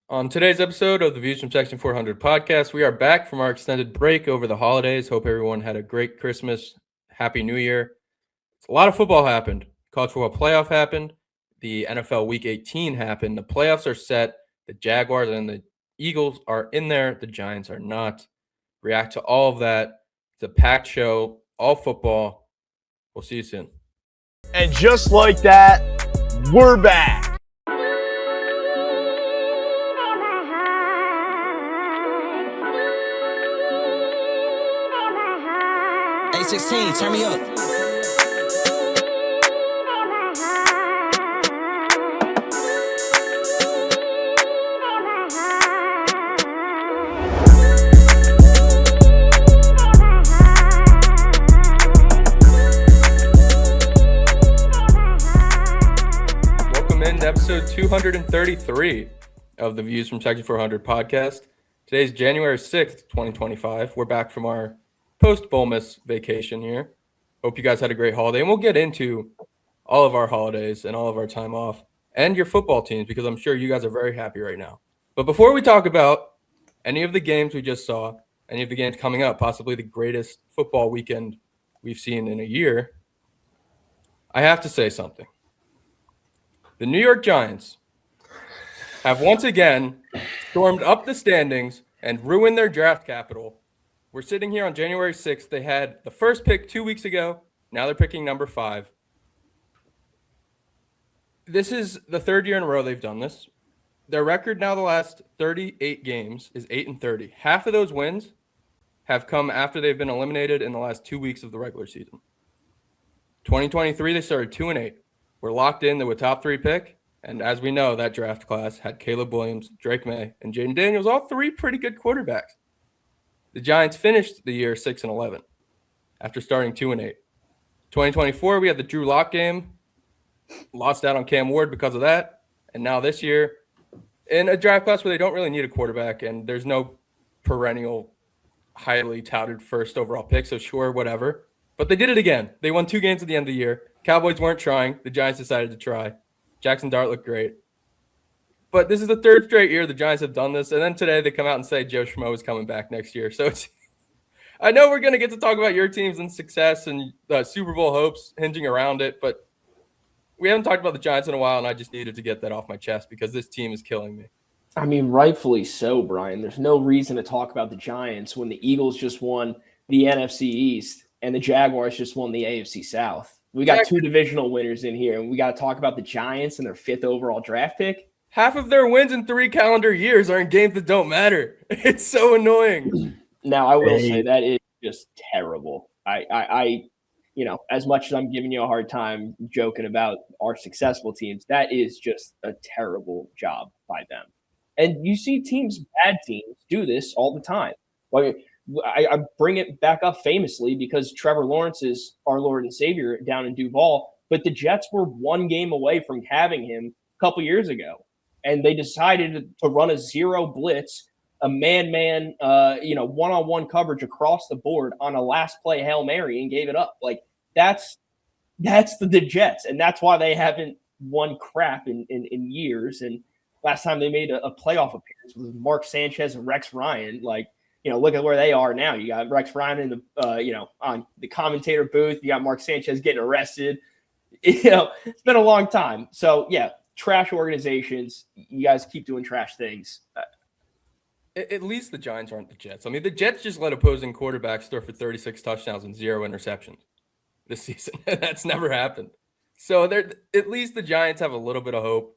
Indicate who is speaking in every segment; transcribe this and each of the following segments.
Speaker 1: On today's episode of the Views from Section 400 podcast, we are back from our extended break over the holidays. Hope everyone had a great Christmas. Happy New Year. A lot of football happened. College football playoff happened. The NFL Week 18 happened. The playoffs are set. The Jaguars and the Eagles are in there. The Giants are not. React to all of that. It's a packed show, all football. We'll see you soon.
Speaker 2: And just like that, we're back.
Speaker 3: A16, turn me up.
Speaker 1: Welcome into episode 233 of the Views from Section 400 podcast. Today's January 6th, 2025. We're back from our post-Bolmus vacation here. Hope you guys had a great holiday, and we'll get into all of our holidays and all of our time off and your football teams because I'm sure you guys are very happy right now. But before we talk about any of the games we just saw, any of the games coming up, possibly the greatest football weekend we've seen in a year, I have to say something. The New York Giants have once again stormed up the standings and ruined their draft capital. We're sitting here on January 6th. They had the first pick 2 weeks ago. Now they're picking number 5. This is the third year in a row they've done this. Their record now the last 38 games is 8-30. Half of those wins have come after they've been eliminated in the last 2 weeks of the regular season. 2023, they started 2-8. We're locked in to a top 3 pick. And as we know, that draft class had Caleb Williams, Drake May, and Jaden Daniels, all 3 pretty good quarterbacks. The Giants finished the year 6-11 after starting 2-8. 2024, we had the Drew Lock game, lost out on Cam Ward because of that. And now this year, in a draft class where they don't really need a quarterback and there's no perennial, highly touted first overall pick, so sure, whatever. But they did it again. They won 2 games at the end of the year. Cowboys weren't trying. The Giants decided to try. Jackson Dart looked great. But this is the 3rd straight year the Giants have done this. And then today they come out and say Joe Schmo is coming back next year. So I know we're going to get to talk about your teams and success and Super Bowl hopes hinging around it. But we haven't talked about the Giants in a while, and I just needed to get that off my chest because this team is killing me.
Speaker 4: I mean, rightfully so, Brian. There's no reason to talk about the Giants when the Eagles just won the NFC East and the Jaguars just won the AFC South. We got 2 divisional winners in here, and we got to talk about the Giants and their 5th overall draft pick.
Speaker 1: Half of their wins in 3 calendar years are in games that don't matter. It's so annoying.
Speaker 4: Now, I will say that is just terrible. I as much as I'm giving you a hard time joking about our successful teams, that is just a terrible job by them. And you see bad teams, do this all the time. Like I bring it back up famously because Trevor Lawrence is our Lord and Savior down in Duval, but the Jets were 1 game away from having him a couple years ago. And they decided to run a 0 blitz, a man-man, one-on-one coverage across the board on a last play Hail Mary and gave it up. Like that's the Jets, and that's why they haven't won crap in years. And last time they made a playoff appearance was Mark Sanchez and Rex Ryan. Like, look at where they are now. You got Rex Ryan in the on the commentator booth. You got Mark Sanchez getting arrested. It's been a long time. So yeah. Trash organizations. You guys keep doing trash things.
Speaker 1: At least the Giants aren't the Jets. I mean, the Jets just let opposing quarterbacks throw for 36 touchdowns and 0 interceptions this season. That's never happened. So at least the Giants have a little bit of hope.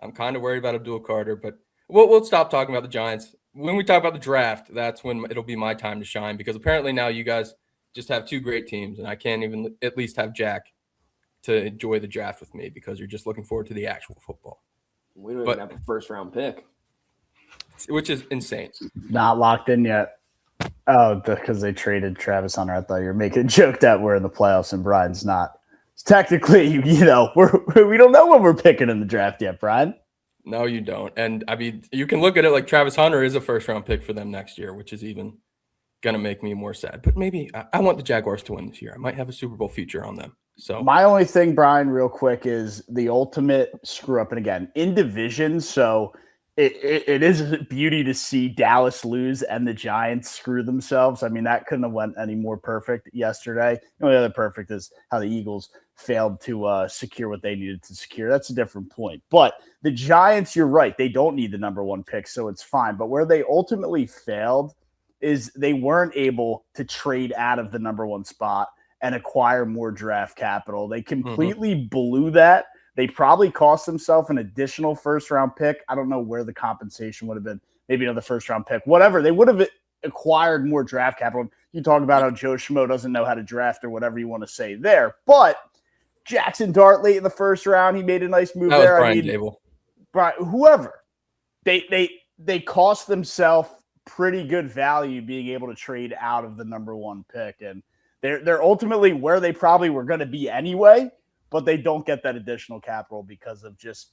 Speaker 1: I'm kind of worried about Abdul Carter, but we'll stop talking about the Giants. When we talk about the draft, that's when it'll be my time to shine because apparently now you guys just have 2 great teams, and I can't even at least have Jack to enjoy the draft with me because you're just looking forward to the actual football.
Speaker 4: We don't even have a 1st-round pick.
Speaker 1: Which is insane.
Speaker 5: Not locked in yet. Oh, because they traded Travis Hunter. I thought you were making a joke that we're in the playoffs and Brian's not. Technically, we don't know what we're picking in the draft yet, Brian.
Speaker 1: No, you don't. And, I mean, you can look at it like Travis Hunter is a 1st-round pick for them next year, which is even going to make me more sad. But maybe I want the Jaguars to win this year. I might have a Super Bowl future on them. So
Speaker 5: my only thing, Brian, real quick, is the ultimate screw up. And again, in division, so It is a beauty to see Dallas lose and the Giants screw themselves. I mean, that couldn't have went any more perfect yesterday. The only other perfect is how the Eagles failed to secure what they needed to secure. That's a different point. But the Giants, you're right. They don't need the number one pick, so it's fine. But where they ultimately failed is they weren't able to trade out of the number one spot and acquire more draft capital. They completely blew that. They probably cost themselves an additional first-round pick. I don't know where the compensation would have been. Maybe another first-round pick. Whatever. They would have acquired more draft capital. You talk about how Joe Schmo doesn't know how to draft or whatever you want to say there. But Jackson Dart late in the first round, he made a nice move
Speaker 1: That was
Speaker 5: there.
Speaker 1: Brian Dable.
Speaker 5: Whoever. They cost themselves pretty good value being able to trade out of the number one pick. And they're ultimately where they probably were going to be anyway. But they don't get that additional capital because of just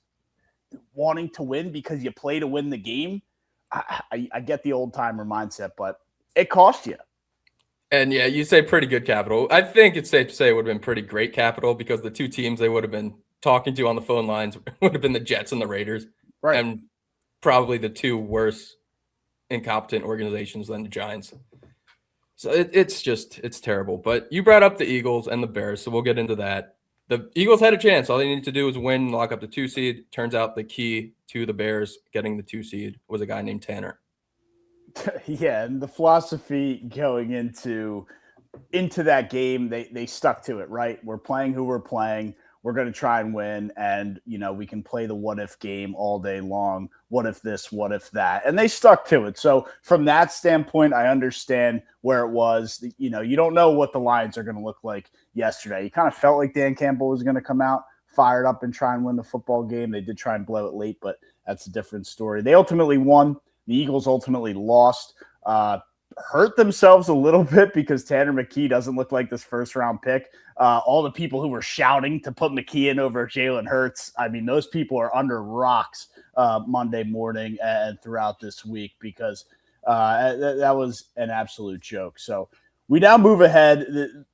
Speaker 5: wanting to win because you play to win the game. I get the old-timer mindset, but it cost you.
Speaker 1: And, yeah, you say pretty good capital. I think it's safe to say it would have been pretty great capital because the two teams they would have been talking to on the phone lines would have been the Jets and the Raiders.
Speaker 5: Right.
Speaker 1: And probably the two worst incompetent organizations than the Giants. So it's terrible. But you brought up the Eagles and the Bears, so we'll get into that. The Eagles had a chance. All they needed to do was win, lock up the 2 seed. Turns out the key to the Bears getting the 2 seed was a guy named Tanner.
Speaker 5: Yeah, and the philosophy going into that game, they stuck to it, right? We're playing who we're playing. We're going to try and win, and, we can play the what-if game all day long. What if this, what if that? And they stuck to it. So from that standpoint, I understand where it was. You don't know what the Lions are going to look like yesterday. You kind of felt like Dan Campbell was going to come out fired up and try and win the football game. They did try and blow it late, but that's a different story. They ultimately won. The Eagles ultimately lost. Hurt themselves a little bit because Tanner McKee doesn't look like this first-round pick. All the people who were shouting to put McKee in over Jalen Hurts, I mean, those people are under rocks Monday morning and throughout this week because that was an absolute joke. So we now move ahead.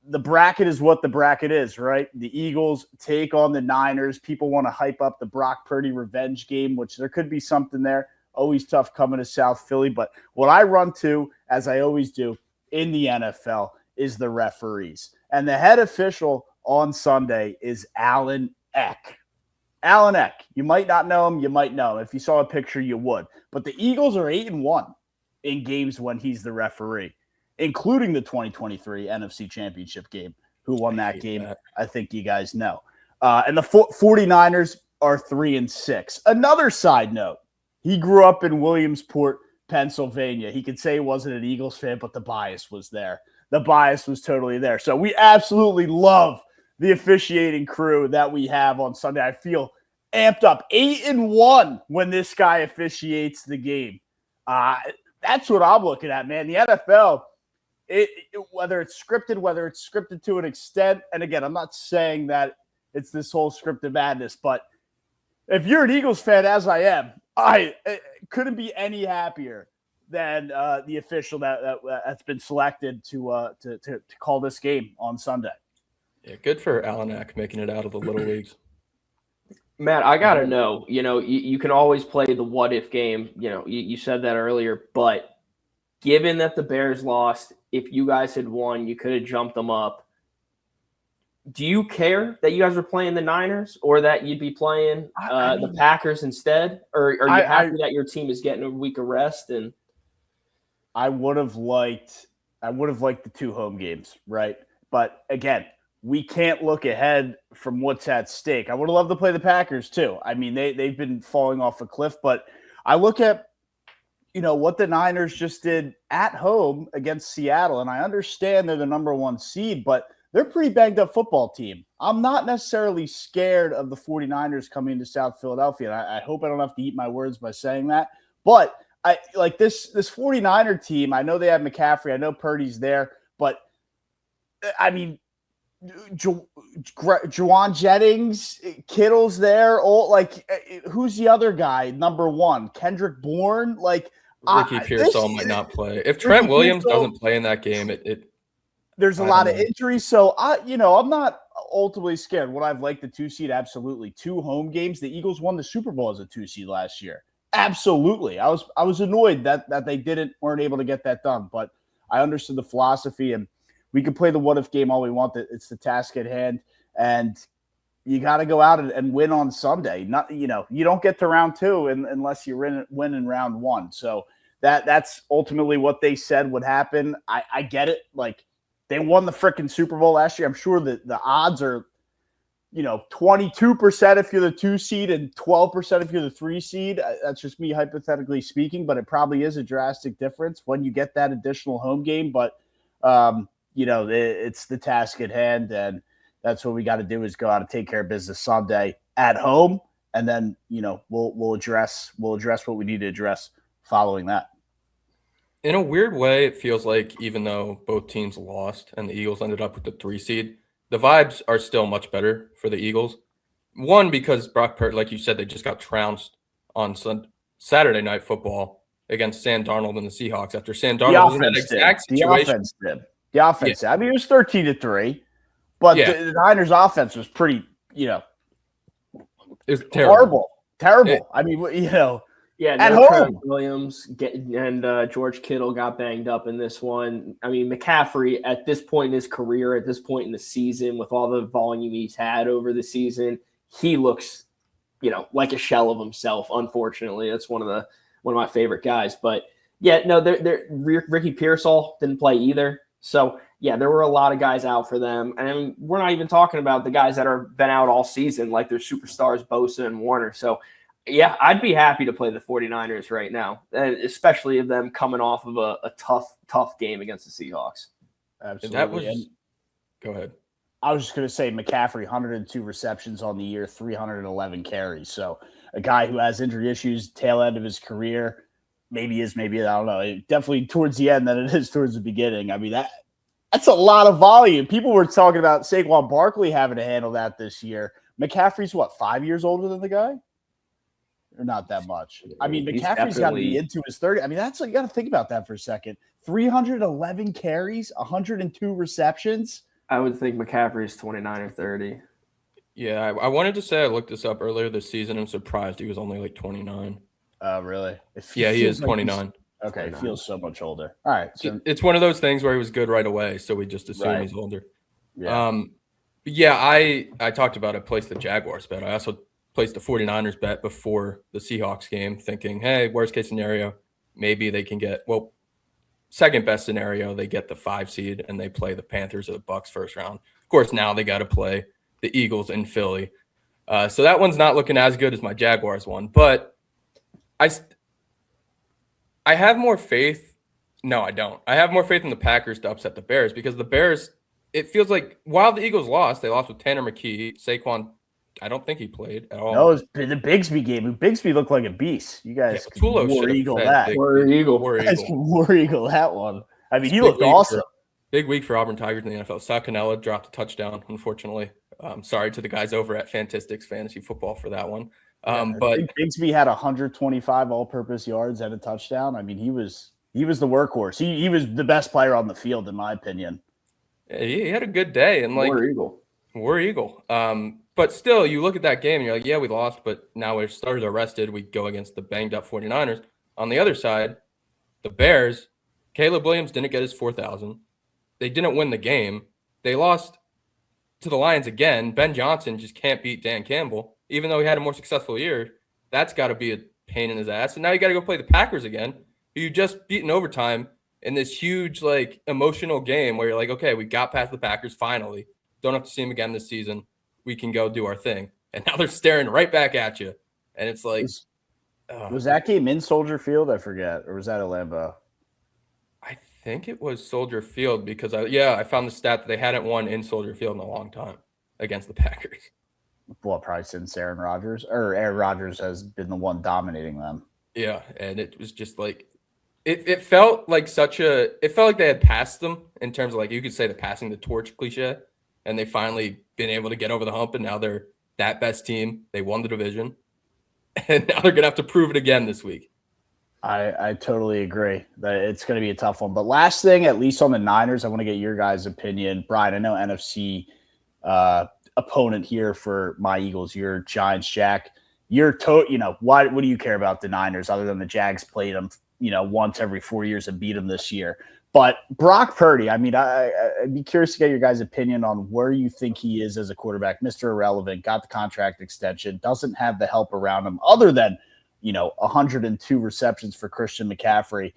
Speaker 5: The bracket is what the bracket is, right? The Eagles take on the Niners. People want to hype up the Brock Purdy revenge game, which there could be something there. Always tough coming to South Philly. But what I run to, as I always do in the NFL, is the referees. And the head official on Sunday is Alan Eck. Alan Eck. You might not know him. You might know him. If you saw a picture, you would. But the Eagles are 8-1 in games when he's the referee, including the 2023 NFC Championship game. Who won that game? I think you guys know. And the 49ers are 3-6. Another side note. He grew up in Williamsport, Pennsylvania. He could say he wasn't an Eagles fan, but the bias was there. The bias was totally there. So we absolutely love the officiating crew that we have on Sunday. I feel amped up. 8-1 when this guy officiates the game. That's what I'm looking at, man. The NFL, whether it's scripted to an extent, and again, I'm not saying that it's this whole scripted madness, but if you're an Eagles fan, as I am, I couldn't be any happier than the official that's been selected to call this game on Sunday.
Speaker 1: Yeah, good for Alan Eck making it out of the little leagues.
Speaker 4: Matt, I gotta know. You can always play the what if game. You said that earlier, but given that the Bears lost, if you guys had won, you could have jumped them up. Do you care that you guys were playing the Niners or that you'd be playing the Packers instead? Or are you happy that your team is getting a week of rest? And
Speaker 5: I would have liked the 2 home games, right? But again, we can't look ahead from what's at stake. I would have loved to play the Packers too. I mean, they've been falling off a cliff, but I look at what the Niners just did at home against Seattle, and I understand they're the number 1 seed, but they're a pretty banged up football team. I'm not necessarily scared of the 49ers coming to South Philadelphia. And I hope I don't have to eat my words by saying that. But I like this 49er team. I know they have McCaffrey. I know Purdy's there. But, I mean, Juwan Jennings, Kittle's there. Who's the other guy, number 1? Kendrick Bourne?
Speaker 1: Ricky Pearsall might not play. If Trent Williams doesn't play in that game,
Speaker 5: there's a lot of injuries, so I'm not ultimately scared. Would I've liked the 2 seed? Absolutely. 2 home games. The Eagles won the Super Bowl as a 2 seed last year. Absolutely. I was annoyed that they weren't able to get that done, but I understood the philosophy, and we could play the what if game all we want. It's the task at hand, and you got to go out and win on Sunday. Not, you don't get to round 2 unless you win in round 1. So that's ultimately what they said would happen. I get it. Like, they won the freaking Super Bowl last year. I'm sure that the odds are, 22% if you're the 2 seed and 12% if you're the 3 seed. That's just me hypothetically speaking, but it probably is a drastic difference when you get that additional home game. But, it's the task at hand, and that's what we got to do is go out and take care of business Sunday at home. And then, we'll address what we need to address following that.
Speaker 1: In a weird way, it feels like even though both teams lost and the Eagles ended up with the 3 seed, the vibes are still much better for the Eagles. One, because Brock Purdy, like you said, they just got trounced on Saturday Night Football against Sam Darnold and the Seahawks after Sam Darnold was in that exact situation.
Speaker 5: The offense did. The offense did. I mean, it was 13-3, but the Niners' offense was pretty,
Speaker 1: it was terrible.
Speaker 5: Terrible. I mean,
Speaker 4: Yeah,
Speaker 5: at
Speaker 4: no
Speaker 5: home.
Speaker 4: Trent Williams and George Kittle got banged up in this one. I mean, McCaffrey at this point in his career, at this point in the season, with all the volume he's had over the season, he looks, like a shell of himself. Unfortunately, that's one of my favorite guys. But yeah, no, Ricky Pearsall didn't play either. So yeah, there were a lot of guys out for them, and I mean, we're not even talking about the guys that have been out all season, like their superstars Bosa and Warner. So. Yeah, I'd be happy to play the 49ers right now, and especially of them coming off of a tough game against the Seahawks.
Speaker 5: Absolutely.
Speaker 1: Go ahead.
Speaker 5: I was just going to say McCaffrey, 102 receptions on the year, 311 carries. So a guy who has injury issues, tail end of his career, maybe I don't know, definitely towards the end than it is towards the beginning. I mean, that's a lot of volume. People were talking about Saquon Barkley having to handle that this year. McCaffrey's 5 years older than the guy? Or not that much. I mean, McCaffrey's got to be into his 30. I mean, you got to think about that for a second. 311 carries, 102 receptions.
Speaker 4: I would think McCaffrey's 29 or 30.
Speaker 1: Yeah, I wanted to say I looked this up earlier this season. I'm surprised he was only 29.
Speaker 5: Oh, really?
Speaker 1: He is 29.
Speaker 5: Okay, he feels so much older. All right. So
Speaker 1: it's one of those things where he was good right away, so we just assume he's older.
Speaker 5: Yeah.
Speaker 1: I talked about it, placed the Jaguars bet. I also placed the 49ers bet before the Seahawks game, thinking, hey, worst case scenario, maybe they can get, second best scenario, they get the 5 seed and they play the Panthers or the Bucks first round. Of course, now they got to play the Eagles in Philly. So that one's not looking as good as my Jaguars one, but I have more faith. No, I don't. I have more faith in the Packers to upset the Bears, because the Bears, it feels like while the Eagles lost, they lost with Tanner McKee, Saquon. I don't think he played at all.
Speaker 5: No, it was the Bigsby game. Bigsby looked like a beast. You guys
Speaker 1: War Eagle that. War
Speaker 5: Eagle that one. I mean, he looked awesome.
Speaker 1: Big week for Auburn Tigers in the NFL. Sacanella dropped a touchdown, unfortunately. Sorry to the guys over at Fantastics Fantasy Football for that one. But
Speaker 5: Bigsby had 125 all-purpose yards and a touchdown. I mean, he was the workhorse. He was the best player on the field, in my opinion.
Speaker 1: He had a good day, and War Eagle. But still, you look at that game and you're like, yeah, we lost, but now we're started arrested. We go against the banged up 49ers. On the other side, the Bears, Caleb Williams didn't get his 4,000. They didn't win the game. They lost to the Lions again. Ben Johnson just can't beat Dan Campbell, even though he had a more successful year. That's got to be a pain in his ass. And now you got to go play the Packers again, who you just beat in overtime in this huge, emotional game where you're like, okay, we got past the Packers finally. Don't have to see them again this season. We can go do our thing. And now they're staring right back at you. And it's like,
Speaker 5: was that game in Soldier Field? I forget. Or was that at Lambeau?
Speaker 1: I think it was Soldier Field, because I found the stat that they hadn't won in Soldier Field in a long time against the Packers.
Speaker 5: Well, probably since Aaron Rodgers has been the one dominating them.
Speaker 1: Yeah. And it was just it felt like it felt like they had passed them in terms of, you could say, the passing the torch cliche. And they finally been able to get over the hump, and now they're that best team. They won the division, and now they're going to have to prove it again this week.
Speaker 5: I totally agree that it's going to be a tough one. But last thing, at least on the Niners, I want to get your guys' opinion. Brian, I know NFC opponent here for my Eagles, your Giants, Jack. what do you care about the Niners other than the Jags played them, once every 4 years and beat them this year? But Brock Purdy, I mean, I'd be curious to get your guys' opinion on where you think he is as a quarterback. Mr. Irrelevant, got the contract extension, doesn't have the help around him other than, 102 receptions for Christian McCaffrey.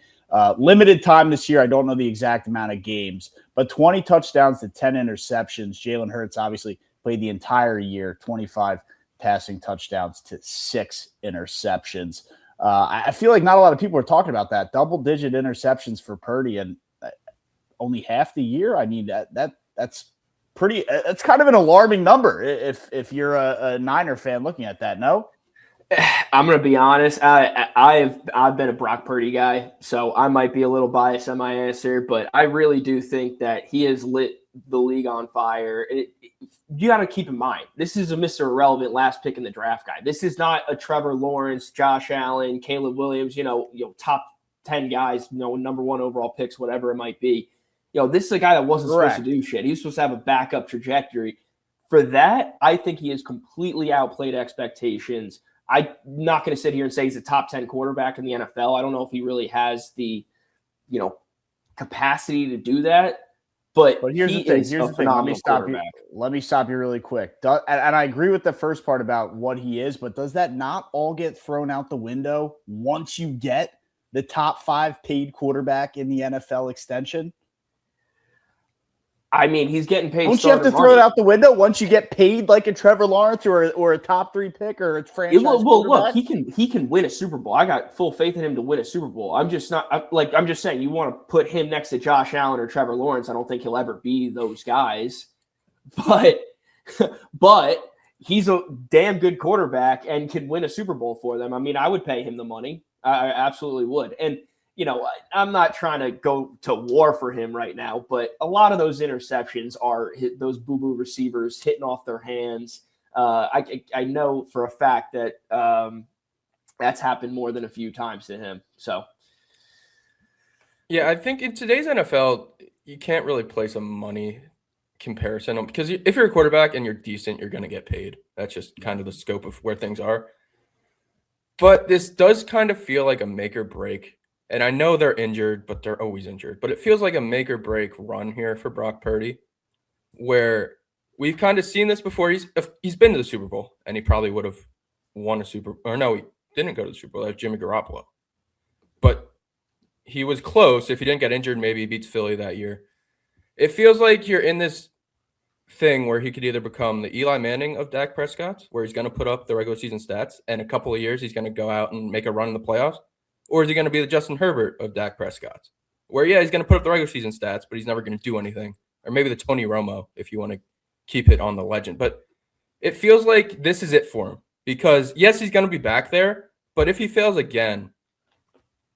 Speaker 5: Limited time this year. I don't know the exact amount of games, but 20 touchdowns to 10 interceptions. Jalen Hurts obviously played the entire year, 25 passing touchdowns to 6 interceptions. I feel like not a lot of people are talking about that. Double-digit interceptions for Purdy and only half the year. I mean, that's pretty. That's kind of an alarming number if you're a Niner fan looking at that. No,
Speaker 4: I'm going to be honest. I've been a Brock Purdy guy, so I might be a little biased on my answer, but I really do think that he has lit the league on fire. You got to keep in mind, this is a Mr. Irrelevant last pick in the draft guy. This is not a Trevor Lawrence, Josh Allen, Caleb Williams, top 10 guys, number 1 overall picks, whatever it might be. This is a guy that wasn't supposed to do shit. He was supposed to have a backup trajectory. For that, I think he has completely outplayed expectations. I'm not going to sit here and say he's a top 10 quarterback in the NFL. I don't know if he really has the, capacity to do that. But here's the thing.
Speaker 5: Let me stop you really quick. And I agree with the first part about what he is, but does that not all get thrown out the window once you get the top 5 paid quarterback in the NFL extension?
Speaker 4: I mean, he's getting paid.
Speaker 5: Don't you have to throw it out the window once you get paid like a Trevor Lawrence or a top 3 pick or a franchise quarterback?
Speaker 4: Look, he can win a Super Bowl. I got full faith in him to win a Super Bowl. I'm just saying, you want to put him next to Josh Allen or Trevor Lawrence. I don't think he'll ever be those guys, but he's a damn good quarterback and can win a Super Bowl for them. I mean, I would pay him the money. I absolutely would. And I'm not trying to go to war for him right now, but a lot of those interceptions are those boo-boo receivers hitting off their hands. I know for a fact that that's happened more than a few times to him. So,
Speaker 1: yeah, I think in today's NFL, you can't really place a money comparison because if you're a quarterback and you're decent, you're going to get paid. That's just kind of the scope of where things are. But this does kind of feel like a make or break. And I know they're injured, but they're always injured. But it feels like a make or break run here for Brock Purdy, where we've kind of seen this before. He's been to the Super Bowl, and he probably would have won a Super Bowl. Or no, he didn't go to the Super Bowl. That was Jimmy Garoppolo. But he was close. If he didn't get injured, maybe he beats Philly that year. It feels like you're in this thing where he could either become the Eli Manning of Dak Prescott, where he's going to put up the regular season stats, and a couple of years he's going to go out and make a run in the playoffs. Or is he going to be the Justin Herbert of Dak Prescott? Where, yeah, he's going to put up the regular season stats, but he's never going to do anything. Or maybe the Tony Romo, if you want to keep it on the legend. But it feels like this is it for him. Because, yes, he's going to be back there, but if he fails again,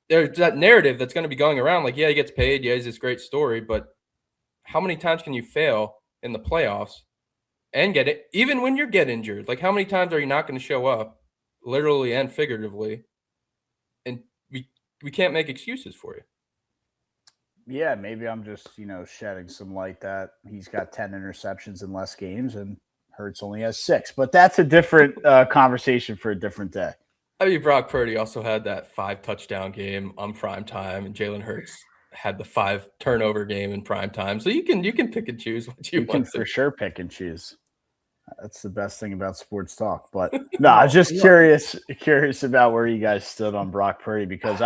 Speaker 1: there's that narrative that's going to be going around like, yeah, he gets paid, yeah, he's this great story, but how many times can you fail in the playoffs and get it, even when you get injured? Like, how many times are you not going to show up, literally and figuratively? And we can't make excuses for you.
Speaker 5: Yeah, maybe I'm just, shedding some light that he's got 10 interceptions in less games and Hurts only has 6. But that's a different conversation for a different day.
Speaker 1: I mean, Brock Purdy also had that 5-touchdown game on prime time, and Jalen Hurts had the 5 turnover game in prime time. So you can pick and choose what you want.
Speaker 5: You can for sure pick and choose. That's the best thing about sports talk. But no, I was just curious about where you guys stood on Brock Purdy because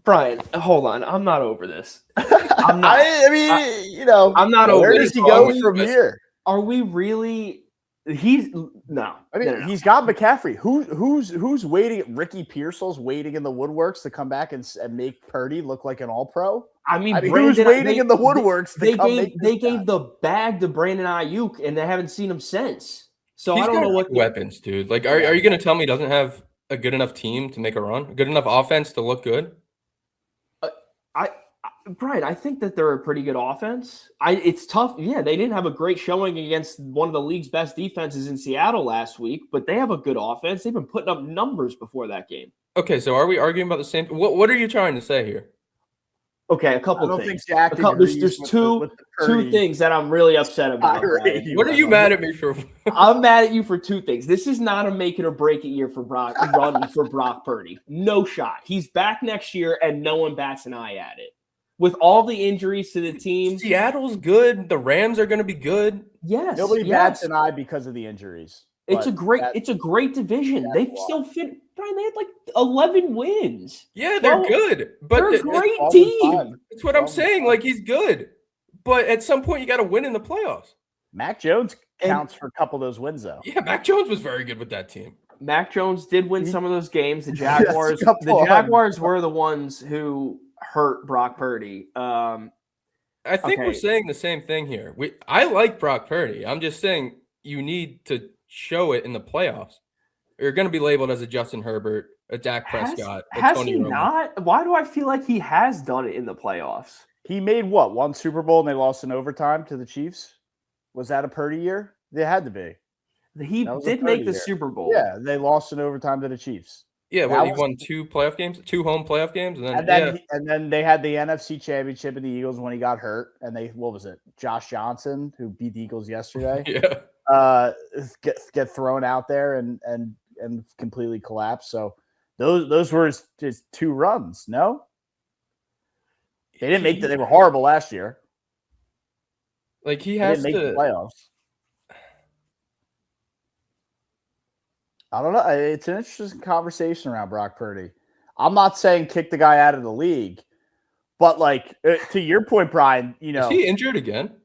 Speaker 4: Brian, hold on. I'm not over this. I'm not,
Speaker 5: I'm not over this. Where does he go from here?
Speaker 4: Are we really? He's no.
Speaker 5: I mean, he's got McCaffrey. Who's waiting? Ricky Pearsall's waiting in the woodworks to come back and make Purdy look like an All-Pro.
Speaker 4: I mean,
Speaker 5: who's waiting in the woodworks?
Speaker 4: They gave the bag to Brandon Ayuk, and they haven't seen him since. So
Speaker 1: I
Speaker 4: don't know what
Speaker 1: weapons, dude. Like, are you going to tell me he doesn't have a good enough team to make a run? A good enough offense to look good?
Speaker 4: Brian, I think that they're a pretty good offense. It's tough. Yeah, they didn't have a great showing against one of the league's best defenses in Seattle last week, but they have a good offense. They've been putting up numbers before that game.
Speaker 1: Okay, so are we arguing about the same? What are you trying to say here?
Speaker 4: Okay, a
Speaker 5: I
Speaker 4: couple
Speaker 5: don't
Speaker 4: things.
Speaker 5: think Jack
Speaker 4: There's
Speaker 5: agrees with
Speaker 4: two
Speaker 5: the
Speaker 4: two
Speaker 5: Purdy
Speaker 4: things that I'm really upset about.
Speaker 5: tirade.
Speaker 4: Brian.
Speaker 1: What are you mad at me for?
Speaker 4: I'm mad at you for two things. This is not a make it or break it year for Brock Purdy. No shot. He's back next year, and no one bats an eye at it. With all the injuries to the team,
Speaker 1: Seattle's good. The Rams are going to be good.
Speaker 4: yes,
Speaker 5: Nobody
Speaker 4: yes.
Speaker 5: bats an eye because of the injuries.
Speaker 4: It's
Speaker 5: but
Speaker 4: a great division.
Speaker 5: that's
Speaker 4: They
Speaker 5: why.
Speaker 4: still fit. Brian, they had like 11 wins.
Speaker 1: Yeah, they're
Speaker 4: Well,
Speaker 1: good. But
Speaker 4: They're a
Speaker 1: that's
Speaker 4: great
Speaker 5: 12 and
Speaker 4: team.
Speaker 5: 5.
Speaker 1: what I'm
Speaker 5: 12 and
Speaker 1: saying.
Speaker 5: 5.
Speaker 1: Like, he's good. But at some point, you got to win in the playoffs.
Speaker 5: Mac Jones counts for a couple of those wins, though.
Speaker 1: Yeah, Mac Jones was very good with that team.
Speaker 4: Mac Jones did win some of those games. The
Speaker 5: That's a
Speaker 4: Jaguars,
Speaker 5: couple of
Speaker 4: Jaguars were the ones who hurt Brock Purdy.
Speaker 1: I think we're
Speaker 4: Okay.
Speaker 1: saying the same thing here. I like Brock Purdy. I'm just saying you need to show it in the playoffs. You're going to be labeled as a Justin Herbert, a Dak Prescott, a
Speaker 4: Has
Speaker 1: Tony
Speaker 4: he
Speaker 1: Romo.
Speaker 4: not? Why do I feel like he has done it in the playoffs?
Speaker 5: He made what? One Super Bowl and they lost in overtime to the Chiefs? Was that a Purdy year? They had to be.
Speaker 4: He
Speaker 5: That was a
Speaker 4: did make
Speaker 5: Purdy
Speaker 4: the
Speaker 5: year.
Speaker 4: Super Bowl.
Speaker 5: Yeah, they lost in overtime to the Chiefs.
Speaker 1: Yeah,
Speaker 5: That
Speaker 1: well, he
Speaker 5: was-
Speaker 1: won 2 playoff games, 2 home playoff games, and then,
Speaker 5: And then they had the NFC Championship in the Eagles when he got hurt. And what was it? Josh Johnson, who beat the Eagles yesterday,
Speaker 1: yeah.
Speaker 5: get thrown out there and completely collapse. So those were his 2 runs. No, they didn't make they were horrible last year.
Speaker 1: Like he
Speaker 5: They
Speaker 1: has
Speaker 5: didn't make the
Speaker 1: to.
Speaker 5: playoffs. I don't know. It's an interesting conversation around Brock Purdy. I'm not saying kick the guy out of the league, but like to your point, Brian,
Speaker 1: Is he injured again?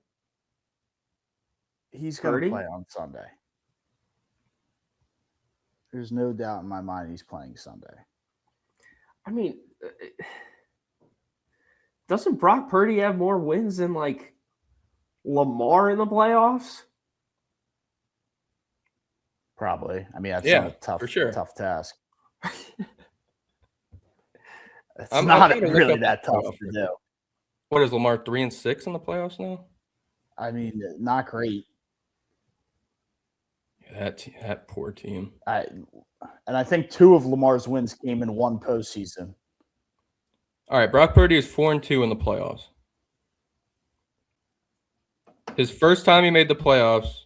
Speaker 5: he's going
Speaker 4: Purdy?
Speaker 5: to play on Sunday. There's no doubt in my mind he's playing Sunday.
Speaker 4: I mean, doesn't Brock Purdy have more wins than like Lamar in the playoffs?
Speaker 5: Probably. I mean, that's
Speaker 1: Yeah,
Speaker 5: not a
Speaker 1: for sure.
Speaker 5: tough task. It's
Speaker 1: I'm
Speaker 5: not
Speaker 1: gonna look
Speaker 5: really
Speaker 1: up
Speaker 5: that
Speaker 1: the
Speaker 5: tough
Speaker 1: playoff
Speaker 5: to
Speaker 1: record.
Speaker 5: do.
Speaker 1: What is Lamar 3-6 in the playoffs now?
Speaker 5: I mean, not great.
Speaker 1: Yeah, that poor team.
Speaker 5: And I think 2 of Lamar's wins came in one postseason.
Speaker 1: All right, Brock Purdy is 4-2 in the playoffs. His first time he made the playoffs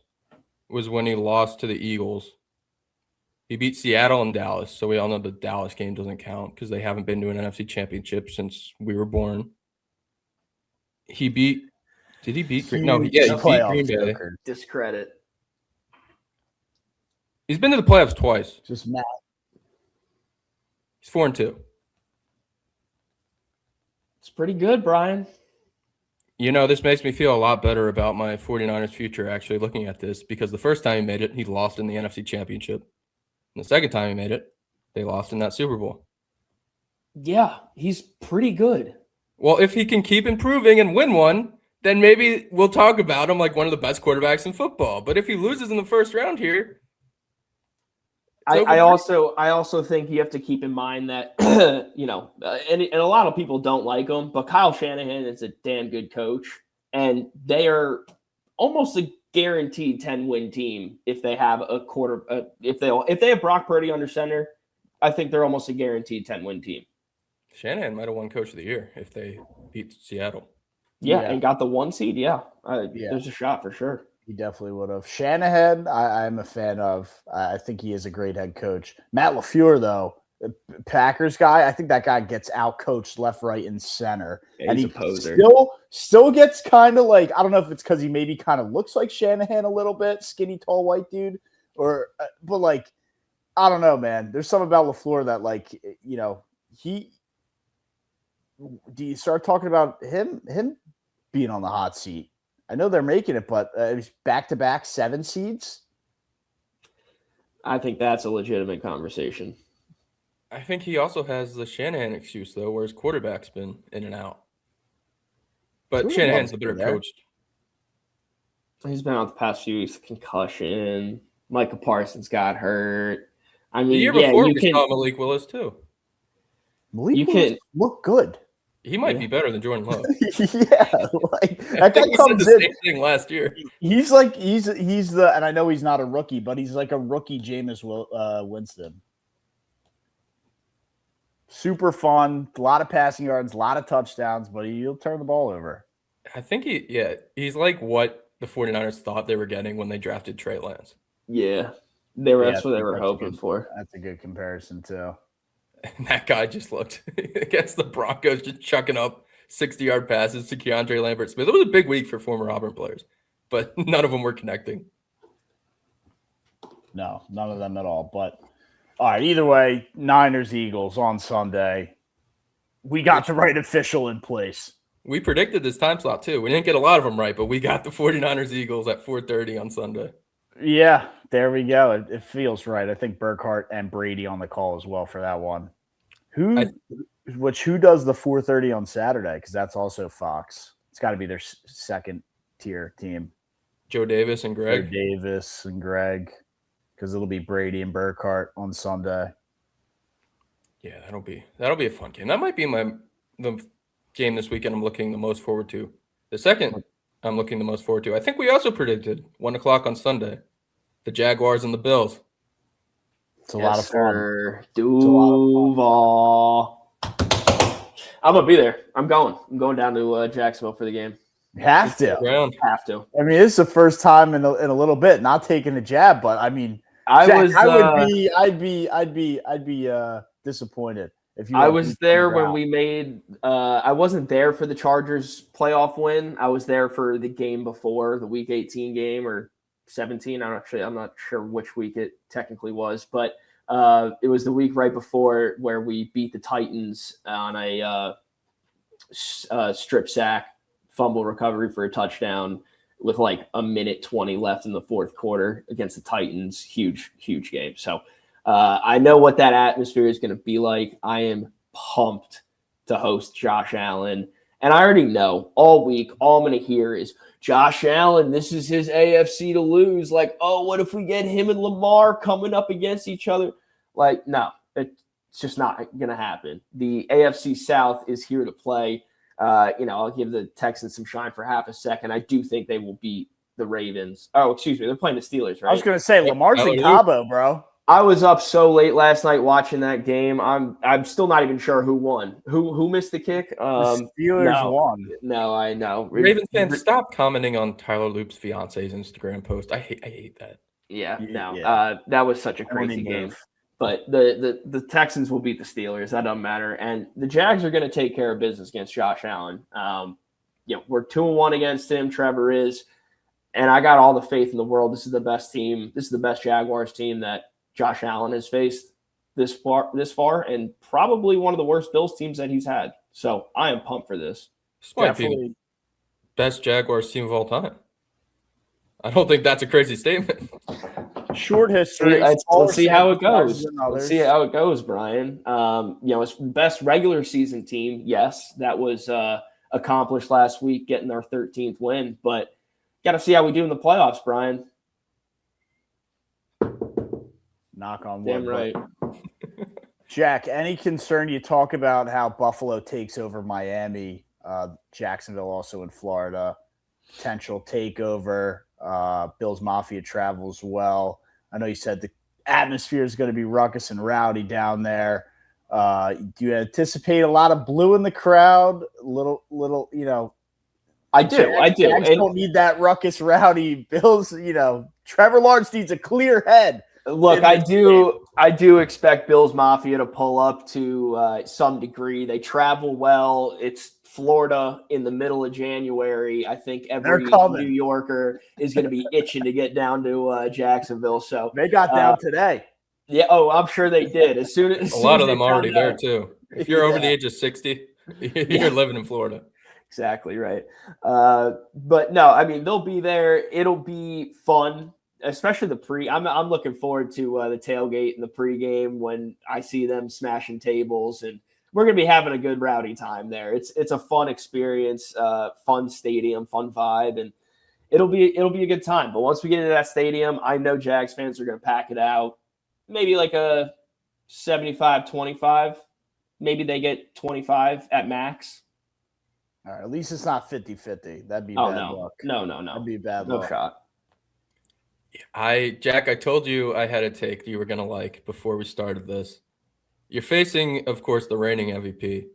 Speaker 1: was when he lost to the Eagles. He beat Seattle and Dallas, so we all know the Dallas game doesn't count because they haven't been to an NFC championship since we were born. Did he beat Green? No, he beat
Speaker 5: Playoff
Speaker 1: Green Bay.
Speaker 5: joker.
Speaker 4: Discredit.
Speaker 1: He's been to the playoffs twice.
Speaker 5: Just mad.
Speaker 1: He's 4-2.
Speaker 4: It's pretty good, Brian.
Speaker 1: You know, this makes me feel a lot better about my 49ers future actually looking at this because the first time he made it, he lost in the NFC championship. And the second time he made it, they lost in that Super Bowl.
Speaker 4: Yeah, he's pretty good.
Speaker 1: Well, if he can keep improving and win one, then maybe we'll talk about him like one of the best quarterbacks in football. But if he loses in the first round here,
Speaker 4: I also think you have to keep in mind that and a lot of people don't like him, but Kyle Shanahan is a damn good coach, and they are almost a guaranteed 10-win team if they have if they have Brock Purdy under center. I think they're almost a guaranteed 10-win team.
Speaker 1: Shanahan might have won Coach of the Year if they beat Seattle.
Speaker 4: Yeah,
Speaker 5: Yeah.
Speaker 4: and got the 1 seed. Yeah, there's a shot for sure.
Speaker 5: He definitely would have. Shanahan, I'm a fan of. I think he is a great head coach. Matt LaFleur, though, Packers guy, I think that guy gets out-coached left, right, and center.
Speaker 4: Yeah,
Speaker 5: and
Speaker 4: he's
Speaker 5: he
Speaker 4: a poser.
Speaker 5: still gets kind of like, I don't know if it's because he maybe kind of looks like Shanahan a little bit, skinny, tall, white dude, but like, I don't know, man. There's something about LaFleur that, like, do you start talking about him being on the hot seat? I know they're making it, but back-to-back 7 seeds.
Speaker 4: I think that's a legitimate conversation.
Speaker 1: I think he also has the Shanahan excuse, though, where his quarterback's been in and out. But
Speaker 5: Who
Speaker 1: Shanahan's the
Speaker 5: loves
Speaker 1: better
Speaker 5: him there?
Speaker 1: coach.
Speaker 4: He's been out the past few weeks. Concussion. Micah Parsons got hurt. I mean,
Speaker 1: The year
Speaker 4: yeah,
Speaker 1: before,
Speaker 4: you
Speaker 1: we
Speaker 4: can.
Speaker 1: saw Malik Willis, too.
Speaker 5: Malik
Speaker 4: You
Speaker 5: Willis
Speaker 4: can-
Speaker 5: look good.
Speaker 1: He might
Speaker 4: Yeah.
Speaker 1: be better than Jordan Love.
Speaker 5: Yeah, like
Speaker 1: I
Speaker 5: that guy
Speaker 1: think we said
Speaker 5: comes
Speaker 1: the
Speaker 5: in.
Speaker 1: same thing last year.
Speaker 5: He's the, and I know he's not a rookie, but he's like a rookie Jameis Winston. Super fun. A lot of passing yards, a lot of touchdowns, but he'll turn the ball over.
Speaker 1: I think he's like what the 49ers thought they were getting when they drafted Trey Lance.
Speaker 4: Yeah,
Speaker 5: Yeah,
Speaker 4: that's what they were hoping for.
Speaker 5: That's a good comparison too.
Speaker 1: And that guy just looked against the Broncos, just chucking up 60-yard passes to Keandre Lambert-Smith. It was a big week for former Auburn players, but none of them were connecting.
Speaker 5: No, none of them at all. But all right, either way, Niners Eagles on Sunday. We got the right official in place.
Speaker 1: We predicted this time slot too. We didn't get a lot of them right, but we got the 49ers Eagles at 4:30 on Sunday.
Speaker 5: Yeah, there we go. It feels right. I think Burkhart and Brady on the call as well for that one. Who does the 4:30 on Saturday? Because that's also Fox. It's got to be their second tier team.
Speaker 1: Joe Davis and Greg.
Speaker 5: Because it'll be Brady and Burkhart on Sunday.
Speaker 1: Yeah, that'll be a fun game. That might be the game this weekend I'm looking the most forward to. The second I'm looking the most forward to. I think we also predicted 1:00 on Sunday, the Jaguars and the Bills.
Speaker 5: It's a lot of fun.
Speaker 4: Duval. I'm gonna be there. I'm going down to Jacksonville for the game.
Speaker 5: You have to.
Speaker 4: Have to.
Speaker 5: I mean, this is the first time in a little bit. Not taking a jab, but I mean, I'd be disappointed if you.
Speaker 4: I was there when we made. I wasn't there for the Chargers playoff win. I was there for the game before the Week 18 game or 17. I'm not sure which week it technically was, but it was the week right before where we beat the Titans on a strip sack, fumble recovery for a touchdown with like a minute 20 left in the fourth quarter against the Titans. Huge game. So I know what that atmosphere is going to be like. I am pumped to host Josh Allen. And I already know all week, all I'm going to hear is Josh Allen, this is his AFC to lose. Like, oh, what if we get him and Lamar coming up against each other? Like, no, it's just not going to happen. The AFC South is here to play. I'll give the Texans some shine for half a second. I do think they will beat the Ravens. Oh, excuse me. They're playing the Steelers, right?
Speaker 5: I was going to say, Lamar's in Cabo, bro.
Speaker 4: I was up so late last night watching that game. I'm still not even sure who won. Who missed the kick?
Speaker 5: The Steelers won.
Speaker 4: No, I know.
Speaker 1: Ravens fans, stop commenting on Tyler Loop's fiance's Instagram post. I hate that.
Speaker 4: Yeah. That was such a crazy game. But the Texans will beat the Steelers. That doesn't matter. And the Jags are going to take care of business against Josh Allen. We're 2-1 against him. Trevor is. And I got all the faith in the world. This is the best team. This is the best Jaguars team that Josh Allen has faced this far, and probably one of the worst Bills teams that he's had. So I am pumped for this.
Speaker 1: This might be the best Jaguars team of all time. I don't think that's a crazy statement.
Speaker 5: Short history.
Speaker 4: Let's see how it goes. Let's see how it goes, Brian. It's best regular season team. Yes, that was accomplished last week, getting our 13th win. But got to see how we do in the playoffs, Brian.
Speaker 5: Knock on wood.
Speaker 4: Damn right.
Speaker 5: Jack, any concern? You talk about how Buffalo takes over Miami, Jacksonville also in Florida, potential takeover. Bills Mafia travels well. I know you said the atmosphere is going to be ruckus and rowdy down there. Do you anticipate a lot of blue in the crowd? Little,
Speaker 4: I do.
Speaker 5: Jags don't need that ruckus, rowdy Bills. Trevor Lawrence needs a clear head.
Speaker 4: Look, I do expect Bills Mafia to pull up to some degree. They travel well. It's Florida in the middle of January. I think every New Yorker is going to be itching to get down to Jacksonville. So
Speaker 5: they got down today.
Speaker 4: Yeah. Oh, I'm sure they did. As soon as
Speaker 1: a lot of them already there too. If you're over the age of 60, you're living in Florida.
Speaker 4: Exactly right. But no, I mean, they'll be there. It'll be fun. Especially the pre. I'm looking forward to the tailgate and the pregame when I see them smashing tables, and we're gonna be having a good rowdy time there. It's a fun experience, fun stadium, fun vibe, and it'll be a good time. But once we get into that stadium, I know Jags fans are gonna pack it out. Maybe like a 75-25. Maybe they get 25 at max.
Speaker 5: All right, at least it's not 50-50. That'd be bad luck.
Speaker 4: No.
Speaker 5: That'd be bad luck.
Speaker 4: No shot.
Speaker 1: Jack, I told you I had a take that you were gonna like before we started this. You're facing, of course, the reigning MVP.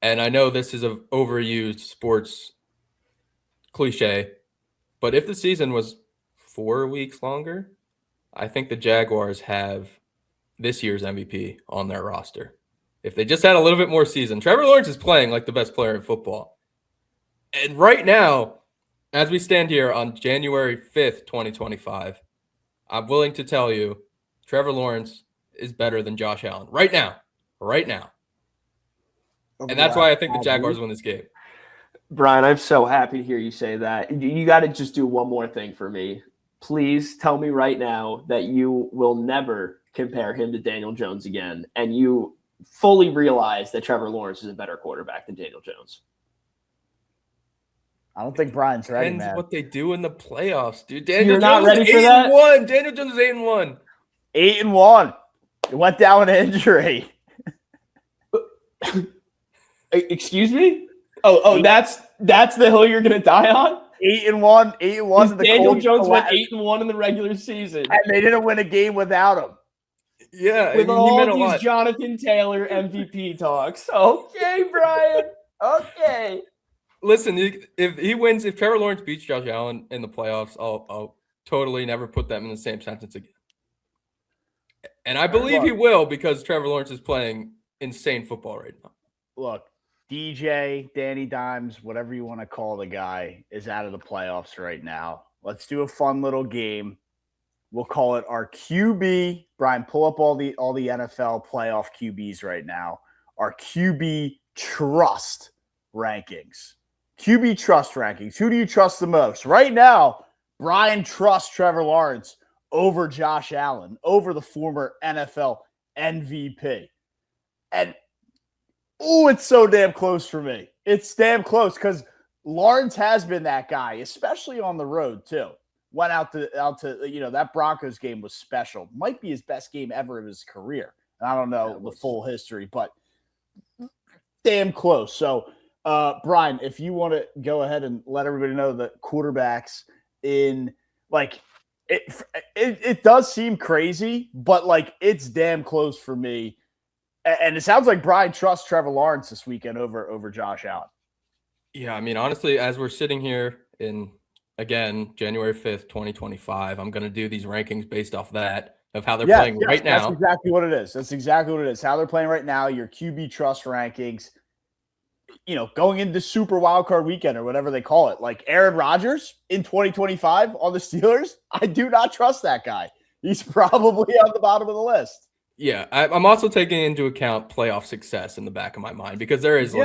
Speaker 1: And I know this is an overused sports cliche, but if the season was 4 weeks longer, I think the Jaguars have this year's MVP on their roster. If they just had a little bit more season, Trevor Lawrence is playing like the best player in football. And right now, as we stand here on January 5th, 2025, I'm willing to tell you Trevor Lawrence is better than Josh Allen right now. Right now. And that's why I think the Jaguars win this game.
Speaker 4: Brian, I'm so happy to hear you say that. You got to just do one more thing for me. Please tell me right now that you will never compare him to Daniel Jones again, and you fully realize that Trevor Lawrence is a better quarterback than Daniel Jones.
Speaker 5: I don't think Brian's ready,
Speaker 1: Depends
Speaker 5: man.
Speaker 1: what they do in the playoffs, dude. Daniel
Speaker 4: You're not
Speaker 1: Jones
Speaker 4: ready
Speaker 1: is
Speaker 4: for that?
Speaker 1: 8-1. Daniel Jones is 8-1.
Speaker 5: 8-1. It went down with an injury.
Speaker 4: Excuse me? Oh, that's the hill you're gonna die on?
Speaker 5: 8-1. 8-1.
Speaker 4: Daniel Jones went 8-1 in the regular season.
Speaker 5: And they didn't win a game without him.
Speaker 1: Yeah,
Speaker 4: With
Speaker 1: he
Speaker 4: all
Speaker 1: meant a
Speaker 4: these
Speaker 1: lot.
Speaker 4: Jonathan Taylor MVP talks. Okay, Brian. Okay.
Speaker 1: Listen, if Trevor Lawrence beats Josh Allen in the playoffs, I'll totally never put them in the same sentence again. And I believe he will because Trevor Lawrence is playing insane football right now.
Speaker 5: Look, DJ, Danny Dimes, whatever you want to call the guy, is out of the playoffs right now. Let's do a fun little game. We'll call it our QB. Brian, pull up all the NFL playoff QBs right now. Our QB trust rankings. QB trust rankings. Who do you trust the most? Right now, Brian trusts Trevor Lawrence over Josh Allen, over the former NFL MVP. And it's so damn close for me. It's damn close because Lawrence has been that guy, especially on the road too. Went out to that Broncos game was special. Might be his best game ever of his career. And I don't know the full history, but damn close. So, Brian, if you want to go ahead and let everybody know that quarterbacks in it does seem crazy, but it's damn close for me. And it sounds like Brian trusts Trevor Lawrence this weekend over Josh Allen.
Speaker 1: Yeah, I mean, honestly, as we're sitting here in, again, January 5th, 2025, I'm going to do these rankings based off that, of how they're playing right now.
Speaker 5: That's exactly what it is. That's exactly what it is. How they're playing right now, your QB trust rankings, going into Super Wildcard Weekend or whatever they call it. Like Aaron Rodgers in 2025 on the Steelers, I do not trust that guy. He's probably on the bottom of the list.
Speaker 1: Yeah, I'm also taking into account playoff success in the back of my mind because there is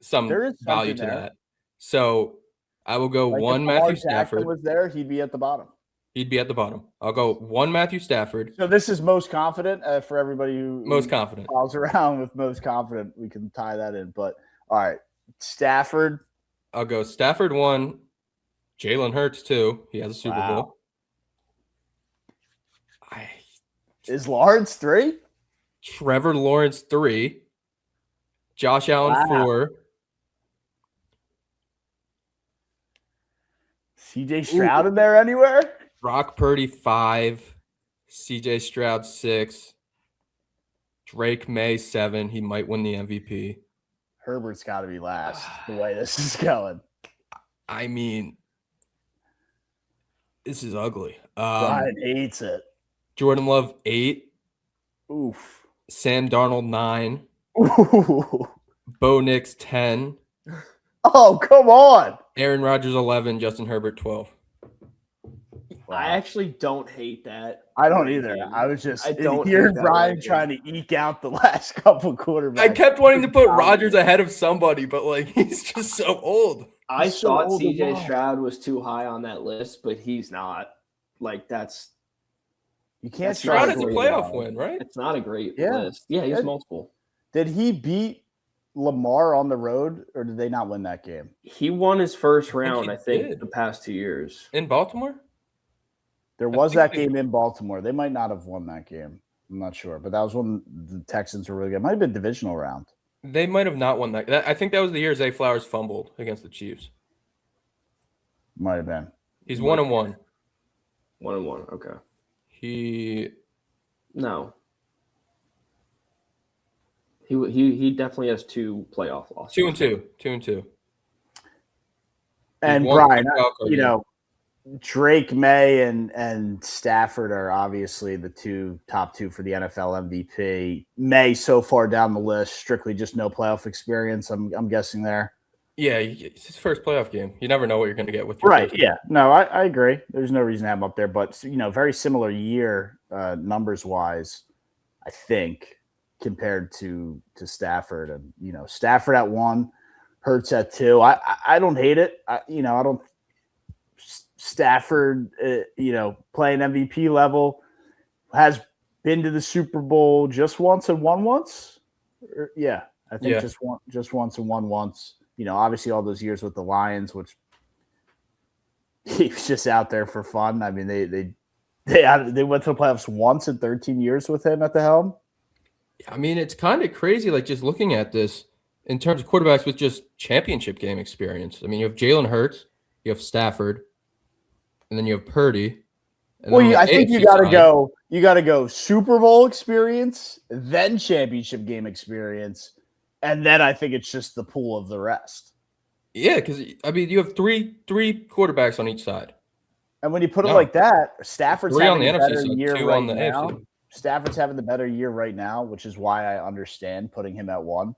Speaker 1: some value to that. So I will go one Matthew Stafford.
Speaker 5: Was there, he'd be at the bottom.
Speaker 1: He'd be at the bottom. I'll go one Matthew Stafford.
Speaker 5: So this is most confident for everybody who follows around with most confident. We can tie that in. But all right, Stafford.
Speaker 1: I'll go Stafford 1, Jalen Hurts 2. He has a Super Bowl.
Speaker 5: Is Lawrence 3?
Speaker 1: Trevor Lawrence 3. Josh Allen 4.
Speaker 5: CJ Stroud in there anywhere?
Speaker 1: Brock Purdy 5. CJ Stroud 6. Drake May 7. He might win the MVP.
Speaker 5: Herbert's got to be last the way this is going.
Speaker 1: I mean, this is ugly.
Speaker 5: Brian hates it.
Speaker 1: Jordan Love 8.
Speaker 5: Oof.
Speaker 1: Sam Darnold 9.
Speaker 5: Ooh.
Speaker 1: Bo Nix 10.
Speaker 5: Oh, come on.
Speaker 1: Aaron Rodgers 11. Justin Herbert 12.
Speaker 4: Wow. I actually don't hate that.
Speaker 5: I don't either. I was just hearing Brian trying to eke out the last couple quarterbacks.
Speaker 1: I kept wanting to put Rodgers ahead of somebody, but he's just so old.
Speaker 4: I thought CJ Stroud was too high on that list, but he's not. That's
Speaker 5: you can't.
Speaker 1: Stroud is a playoff win, right?
Speaker 4: It's not a great list. Yeah, he's multiple.
Speaker 5: Did he beat Lamar on the road, or did they not win that game?
Speaker 4: He won his first round, I think the past 2 years.
Speaker 1: In Baltimore?
Speaker 5: There was that game in Baltimore. They might not have won that game. I'm not sure. But that was when the Texans were really good. It might have been divisional round.
Speaker 1: They might have not won that. I think that was the year Zay Flowers fumbled against the Chiefs.
Speaker 5: Might have been.
Speaker 1: He's 1-1.
Speaker 4: 1-1, okay.
Speaker 1: No.
Speaker 4: He definitely has 2 playoff losses.
Speaker 1: 2-2. 2-2.
Speaker 5: And
Speaker 1: He's won
Speaker 5: Brian,
Speaker 1: one wild card
Speaker 5: you
Speaker 1: game.
Speaker 5: know, Drake May and Stafford are obviously the top two for the NFL MVP. May so far down the list, strictly just no playoff experience. I'm guessing there.
Speaker 1: Yeah, it's his first playoff game. You never know what you're going to get with your
Speaker 5: Right.
Speaker 1: first
Speaker 5: Yeah. No, I agree. There's no reason to have him up there, but very similar year numbers wise, I think, compared to Stafford. And Stafford at 1, Hurts at 2. I don't hate it. I don't. Stafford, playing MVP level, has been to the Super Bowl just once and won once. Yeah, I think just once and won once. Obviously all those years with the Lions, which he was just out there for fun. I mean, they went to the playoffs once in 13 years with him at the helm.
Speaker 1: I mean, it's kind of crazy, like just looking at this in terms of quarterbacks with just championship game experience. I mean, you have Jalen Hurts, you have Stafford, and then you have Purdy. And
Speaker 5: Well, I think you got to go. You got to go Super Bowl experience, then championship game experience, and then I think it's just the pool of the rest.
Speaker 1: Yeah, because I mean, you have three quarterbacks on each side.
Speaker 5: And when you put it like that, Stafford's
Speaker 1: 3 on
Speaker 5: having
Speaker 1: the
Speaker 5: a
Speaker 1: NFC
Speaker 5: better
Speaker 1: side,
Speaker 5: year
Speaker 1: 2
Speaker 5: right
Speaker 1: on the
Speaker 5: now.
Speaker 1: AFC.
Speaker 5: Stafford's having the better year right now, which is why I understand putting him at 1.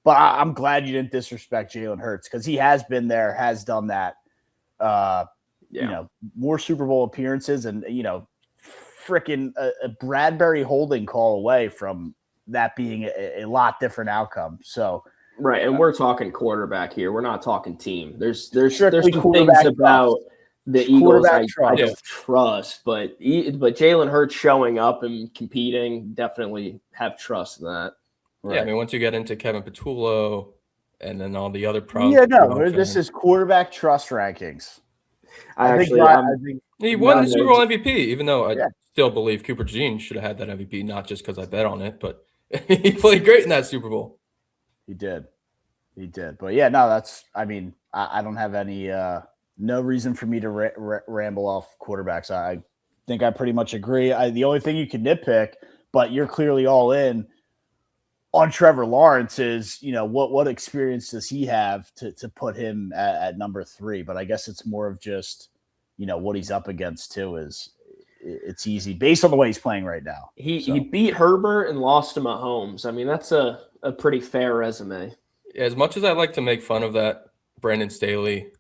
Speaker 5: But I'm glad you didn't disrespect Jalen Hurts because he has been there, has done that. More Super Bowl appearances, and freaking a Bradbury holding call away from that being a lot different outcome. So
Speaker 4: right, and we're talking quarterback here. We're not talking team. There's some
Speaker 5: strictly
Speaker 4: things about the Eagles I
Speaker 1: trust.
Speaker 4: trust, but Jalen Hurts showing up and competing, definitely have trust in that.
Speaker 1: Right. Yeah, I mean, once you get into Kevin Patullo and then all the other pros.
Speaker 5: Yeah, no, this is quarterback trust rankings. I think
Speaker 1: he won the Super Bowl MVP, even though I still believe Cooper Jean should have had that MVP, not just because I bet on it, but he played great in that Super Bowl.
Speaker 5: He did. But yeah, no, I don't have any no reason for me to ramble off quarterbacks. I think I pretty much agree. The only thing you can nitpick, but you're clearly all in on Trevor Lawrence is, what experience does he have to put him at number 3? But I guess it's more of just, what he's up against too. It's easy based on the way he's playing right now.
Speaker 4: He beat Herbert and lost to Mahomes. I mean, that's a pretty fair resume.
Speaker 1: As much as I like to make fun of that Brandon Staley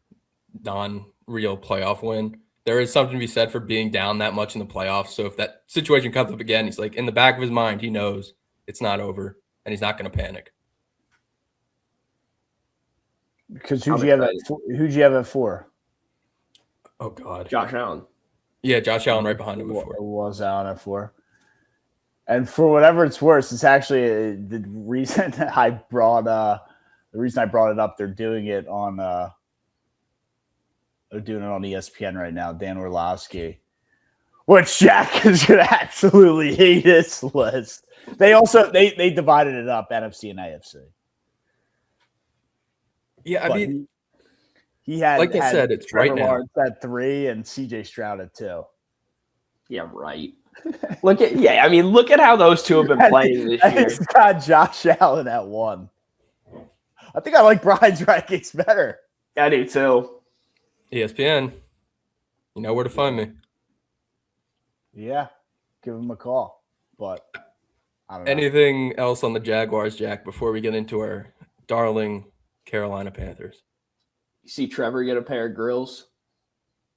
Speaker 1: non-real playoff win, there is something to be said for being down that much in the playoffs. So if that situation comes up again, he's like, in the back of his mind, he knows it's not over. And he's not going to panic.
Speaker 5: Because who'd you have at 4?
Speaker 1: Oh God,
Speaker 4: Josh Allen.
Speaker 1: Yeah, Josh Allen right behind him before.
Speaker 5: It was Allen at 4. And for whatever it's worth, it's actually the reason I brought it up. They're doing it on ESPN right now. Dan Orlovsky, which Jack is going to absolutely hate this list. They also they divided it up, NFC and AFC.
Speaker 1: Yeah, I mean,
Speaker 5: he had,
Speaker 1: like I said, it's
Speaker 5: Trevor
Speaker 1: right now.
Speaker 5: Lawrence at 3 and CJ Stroud at 2.
Speaker 4: Yeah, right. Look at how those two have been playing this year.
Speaker 5: It's got Josh Allen at 1. I think I like Brian's rankings better.
Speaker 4: I do too.
Speaker 1: ESPN, you know where to find me.
Speaker 5: Yeah, give him a call. But I don't know.
Speaker 1: Anything else on the Jaguars, Jack, before we get into our darling Carolina Panthers?
Speaker 4: You see Trevor get a pair of grills?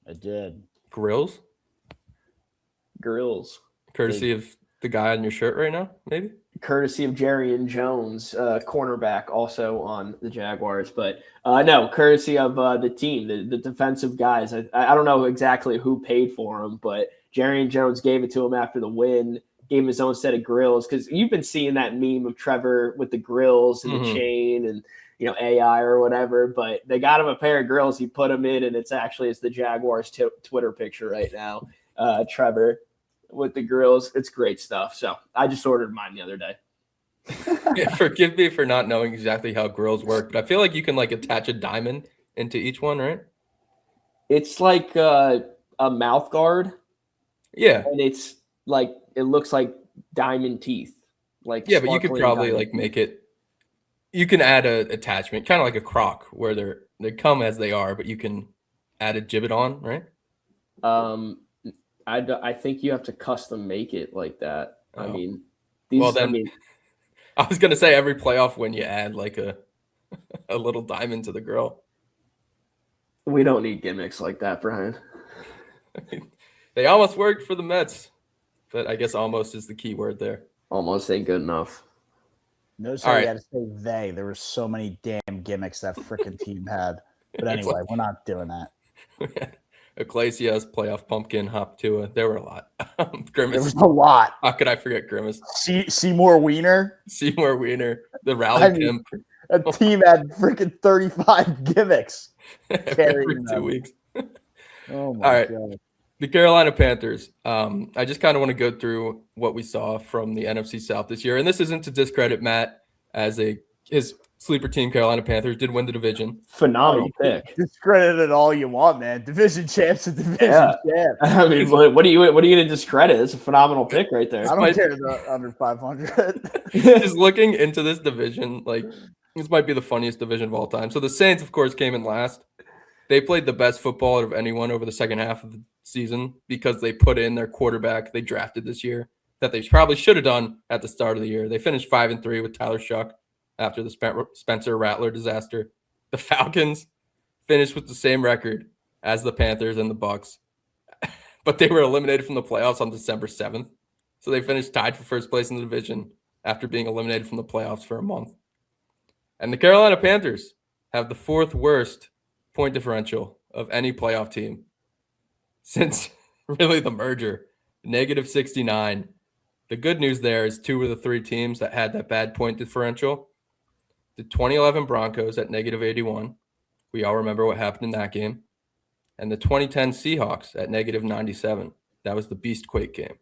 Speaker 5: I did.
Speaker 1: Grills? Courtesy of the guy on your shirt right now, maybe?
Speaker 4: Courtesy of Jerry Jones, cornerback, also on the Jaguars. But no, courtesy of the team, the defensive guys. I don't know exactly who paid for them, but Jerry Jones gave it to him after the win, gave him his own set of grills. Because you've been seeing that meme of Trevor with the grills and the chain and AI or whatever. But they got him a pair of grills. He put them in, and it's the Jaguars Twitter picture right now. Trevor with the grills. It's great stuff. So I just ordered mine the other day.
Speaker 1: Yeah, forgive me for not knowing exactly how grills work, but I feel like you can attach a diamond into each one, right?
Speaker 4: It's like a mouth guard.
Speaker 1: Yeah.
Speaker 4: And it's it looks like diamond teeth. Like
Speaker 1: Yeah, but you could
Speaker 4: sparkly
Speaker 1: probably
Speaker 4: diamond.
Speaker 1: like make it. You can add a attachment, kind of like a croc, where they come as they are, but you can add a gibbet on, right?
Speaker 4: I think you have to custom make it like that. I
Speaker 1: Oh.
Speaker 4: mean,
Speaker 1: Well,
Speaker 4: these. I
Speaker 1: then
Speaker 4: mean,
Speaker 1: I was gonna say every playoff win you add like a little diamond to the girl.
Speaker 4: we don't need gimmicks like that, Brian.
Speaker 1: They almost worked for the Mets, but I guess almost is the key word there.
Speaker 4: Almost ain't good enough.
Speaker 5: Notice
Speaker 1: All
Speaker 5: how you
Speaker 1: right.
Speaker 5: had to say they. There were so many damn gimmicks that freaking team had. But
Speaker 1: It's
Speaker 5: anyway, we're not doing that.
Speaker 1: Iglesias, playoff pumpkin, Hop Tua. There were a lot.
Speaker 5: There
Speaker 1: Grimace.
Speaker 5: was a lot.
Speaker 1: How could I forget Grimace?
Speaker 5: Seymour Wiener.
Speaker 1: Seymour Wiener, the rally
Speaker 5: I mean,
Speaker 1: pimp.
Speaker 5: a team had freaking 35 gimmicks.
Speaker 1: Every
Speaker 5: carrying
Speaker 1: 2
Speaker 5: them.
Speaker 1: weeks.
Speaker 5: Oh my
Speaker 1: All right.
Speaker 5: god.
Speaker 1: The Carolina Panthers. I just kind of want to go through what we saw from the NFC South this year. And this isn't to discredit Matt as his sleeper team, Carolina Panthers, did win the division.
Speaker 4: Phenomenal pick.
Speaker 5: Discredit it all you want, man. Division champs and division champs.
Speaker 4: I mean, what are you going to discredit? It's a phenomenal pick right there.
Speaker 5: I don't care about under 500.
Speaker 1: Just looking into this division, like this might be the funniest division of all time. So the Saints, of course, came in last. They played the best football out of anyone over the second half of the season because they put in their quarterback they drafted this year that they probably should have done at the start of the year. They finished 5-3 with Tyler Shuck after the Spencer Rattler disaster. The Falcons finished with the same record as the Panthers and the Bucks, but they were eliminated from the playoffs on December 7th. So they finished tied for first place in the division after being eliminated from the playoffs for a month. And the Carolina Panthers have the fourth worst point differential of any playoff team since really the merger, -69. The good news there is 2 of the 3 teams that had that bad point differential. The 2011 Broncos at -81. We all remember what happened in that game. And the 2010 Seahawks at -97. That was the Beastquake game.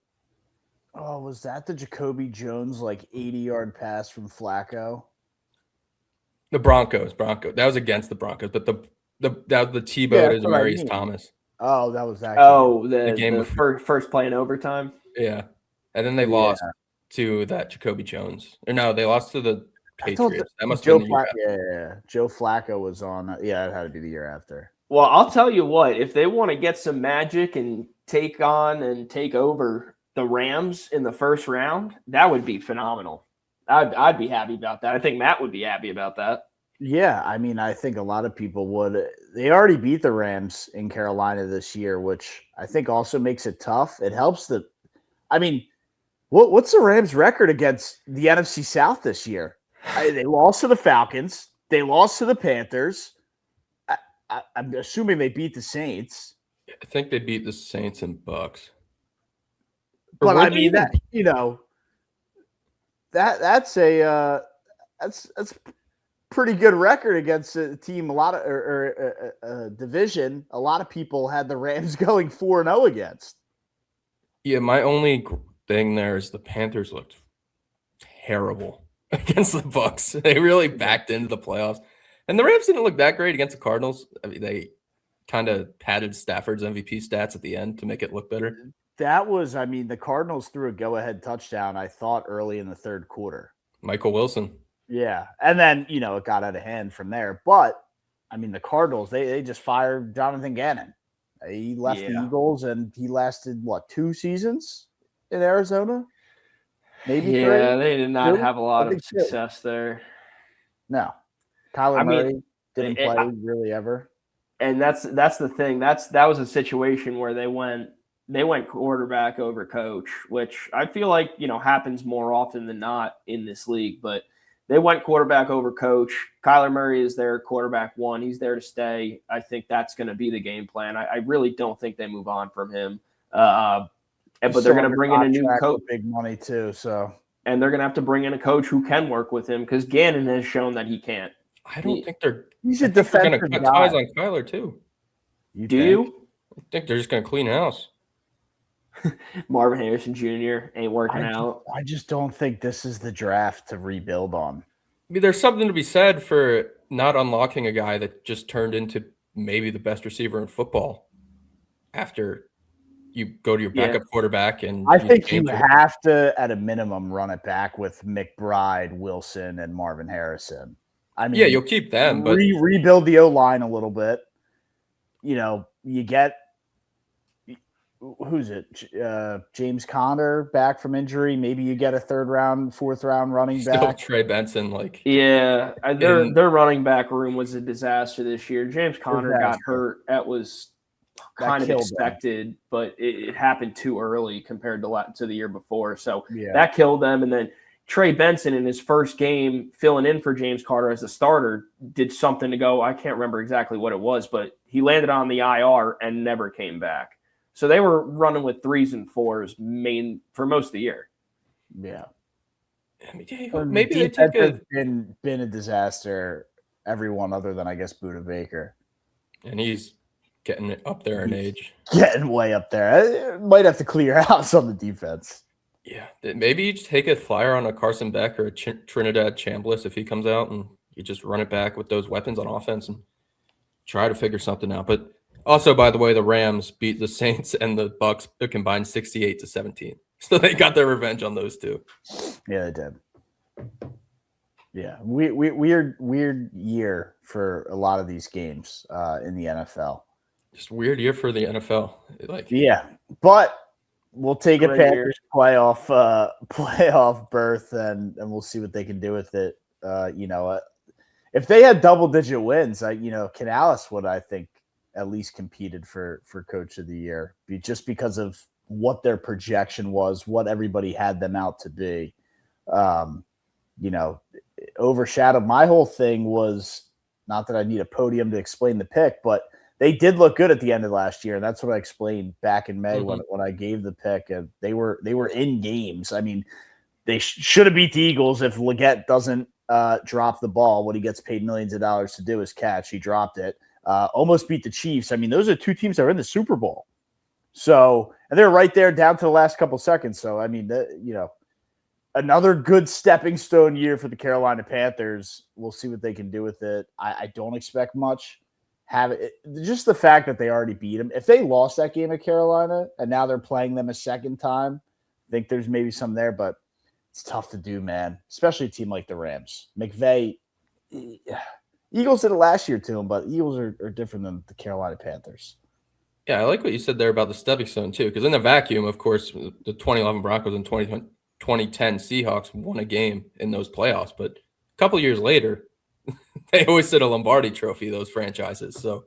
Speaker 5: Oh, was that the Jacoby Jones like 80-yard pass from Flacco?
Speaker 1: The Broncos. That was against the Broncos, but that was the Tebow to
Speaker 5: that's what I
Speaker 1: Demarius
Speaker 5: mean.
Speaker 1: Thomas.
Speaker 5: Oh, that was that.
Speaker 4: Oh,
Speaker 1: The
Speaker 4: the
Speaker 1: game
Speaker 4: game first play in overtime.
Speaker 1: Yeah. And then they lost to that Jacoby Jones. Or no, they lost to the Patriots. That must have been the year after.
Speaker 5: Joe Flacco was on. Yeah, it had to be the year after.
Speaker 4: Well, I'll tell you what, if they want to get some magic and take over the Rams in the first round, that would be phenomenal. I'd be happy about that. I think Matt would be happy about that.
Speaker 5: Yeah, I mean, I think a lot of people would. They already beat the Rams in Carolina this year, which I think also makes it tough. It helps that. I mean, what's the Rams' record against the NFC South this year? They lost to the Falcons. They lost to the Panthers. I'm assuming they beat the Saints.
Speaker 1: I think they beat the Saints and Bucks.
Speaker 5: But I mean that that's a pretty good record against a team. A lot of a division. A lot of people had the Rams going 4-0 against.
Speaker 1: Yeah, my only thing there is the Panthers looked terrible against the Bucks. They really backed into the playoffs, and the Rams didn't look that great against the Cardinals. I mean, they kind of padded Stafford's MVP stats at the end to make it look better.
Speaker 5: That was, I mean, the Cardinals threw a go-ahead touchdown, I thought, early in the third quarter.
Speaker 1: Michael Wilson.
Speaker 5: Yeah. And then, it got out of hand from there. But, I mean, the Cardinals, they just fired Jonathan Gannon. He left the Eagles, and he lasted, 2 seasons in Arizona? Maybe 3?
Speaker 4: Yeah, they did not have a lot of
Speaker 5: 2.
Speaker 4: success there.
Speaker 5: No. Kyler Murray didn't play really ever.
Speaker 4: And that's the thing. That was a situation where they went quarterback over coach, which I feel like, happens more often than not in this league. But they went quarterback over coach. Kyler Murray is their quarterback 1. He's there to stay. I think that's going to be the game plan. I really don't think they move on from him. But they're going to bring in a new coach.
Speaker 5: Big money too, so.
Speaker 4: And they're going to have to bring in a coach who can work with him because Gannon has shown that he can't.
Speaker 1: I don't think they're.
Speaker 5: He's a
Speaker 1: They're
Speaker 5: defensive
Speaker 1: going to cut
Speaker 5: guy.
Speaker 1: ties on Kyler too.
Speaker 4: Do you?
Speaker 1: I think they're just going to clean house.
Speaker 4: Marvin Harrison Jr. ain't working out.
Speaker 5: I just don't think this is the draft to rebuild on.
Speaker 1: I mean, there's something to be said for not unlocking a guy that just turned into maybe the best receiver in football after you go to your backup quarterback, and
Speaker 5: I think you
Speaker 1: change it.
Speaker 5: have to, at a minimum, run it back with McBride, Wilson, and Marvin Harrison. I mean,
Speaker 1: Yeah, you'll keep them, but
Speaker 5: rebuild the O-line a little bit. You know, you get who's it? James Conner back from injury. Maybe you get a third round, fourth round running
Speaker 1: still
Speaker 5: back.
Speaker 1: Trey Benson, like
Speaker 4: their running back room was a disaster this year. James Conner got hurt. That was kind of expected, but it happened too early compared to the year before. So that killed them. And then Trey Benson in his first game filling in for James Carter as a starter did something to go. I can't remember exactly what it was, but he landed on the IR and never came back. So they were running with 3s and 4s for most of the year.
Speaker 5: Yeah.
Speaker 1: I mean, maybe they took
Speaker 5: been a disaster. Everyone other than, I guess, Buda Baker.
Speaker 1: And he's getting up there in age.
Speaker 5: Getting way up there. Might have to clear house on the defense.
Speaker 1: Yeah. Maybe you just take a flyer on a Carson Beck or a Trinidad Chambliss if he comes out, and you just run it back with those weapons on offense and try to figure something out. But also, by the way, the Rams beat the Saints and the Bucks combined 68-17. So they got their revenge on those two.
Speaker 5: Yeah, they did. Yeah, weird year for a lot of these games in the NFL.
Speaker 1: Just weird year for the NFL.
Speaker 5: But we'll take a Panthers playoff berth and we'll see what they can do with it. If they had double-digit wins, Canales would, I think, at least competed for Coach of the Year, just because of what their projection was, what everybody had them out to be. Overshadowed. My whole thing was, not that I need a podium to explain the pick, but they did look good at the end of last year. And that's what I explained back in May when I gave the pick. And they were in games. I mean, they should have beat the Eagles if Leggett doesn't drop the ball. What he gets paid millions of dollars to do is catch. He dropped it. Almost beat the Chiefs. I mean, those are two teams that are in the Super Bowl. So, and they're right there down to the last couple seconds. So, I mean, another good stepping stone year for the Carolina Panthers. We'll see what they can do with it. I don't expect much. Just the fact that they already beat them. If they lost that game at Carolina and now they're playing them a second time, I think there's maybe some there, but it's tough to do, man. Especially a team like the Rams. McVay, Eagles did it last year to them, but Eagles are different than the Carolina Panthers.
Speaker 1: Yeah, I like what you said there about the stepping stone too, because in the vacuum, of course, the 2011 Broncos and 2010 Seahawks won a game in those playoffs, but a couple years later, they always said a Lombardi trophy, those franchises. So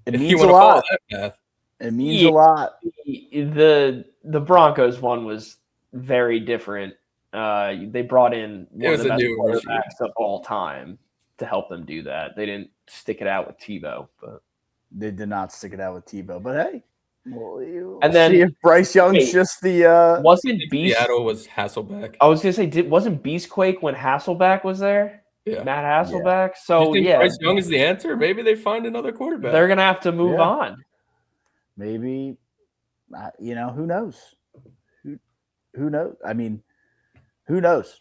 Speaker 5: it means a lot. It means a lot.
Speaker 4: The Broncos one was very different. They brought in one of the best quarterbacks of all time to help them do that. They didn't stick it out with Tebow, but
Speaker 5: they did not stick it out with Tebow. But hey,
Speaker 4: and then
Speaker 5: see if Bryce Young's just the
Speaker 4: wasn't Beast.
Speaker 1: Seattle was Hasselbeck.
Speaker 4: I was gonna say, wasn't Beastquake when Hasselbeck was there?
Speaker 1: Yeah,
Speaker 4: Matt Hasselbeck. Yeah. So
Speaker 1: you think Bryce Young is the answer? Maybe they find another quarterback.
Speaker 4: They're gonna have to move on.
Speaker 5: Maybe, who knows? Who knows? I mean, who knows?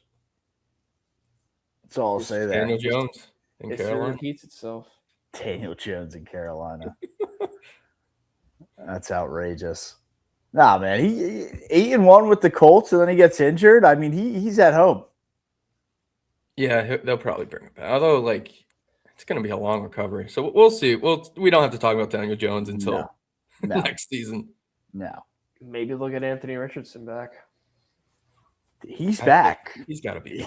Speaker 5: That's all I'll say there.
Speaker 1: Daniel Jones in Carolina
Speaker 4: repeats itself.
Speaker 5: Daniel Jones in Carolina. That's outrageous. Nah, man. He 8-1 with the Colts, and then he gets injured. I mean, he's at home.
Speaker 1: Yeah, they'll probably bring him back. Although, it's going to be a long recovery. So we'll see. We don't have to talk about Daniel Jones until next season.
Speaker 5: No.
Speaker 4: Maybe look at Anthony Richardson back.
Speaker 5: He's back.
Speaker 1: He's got to be.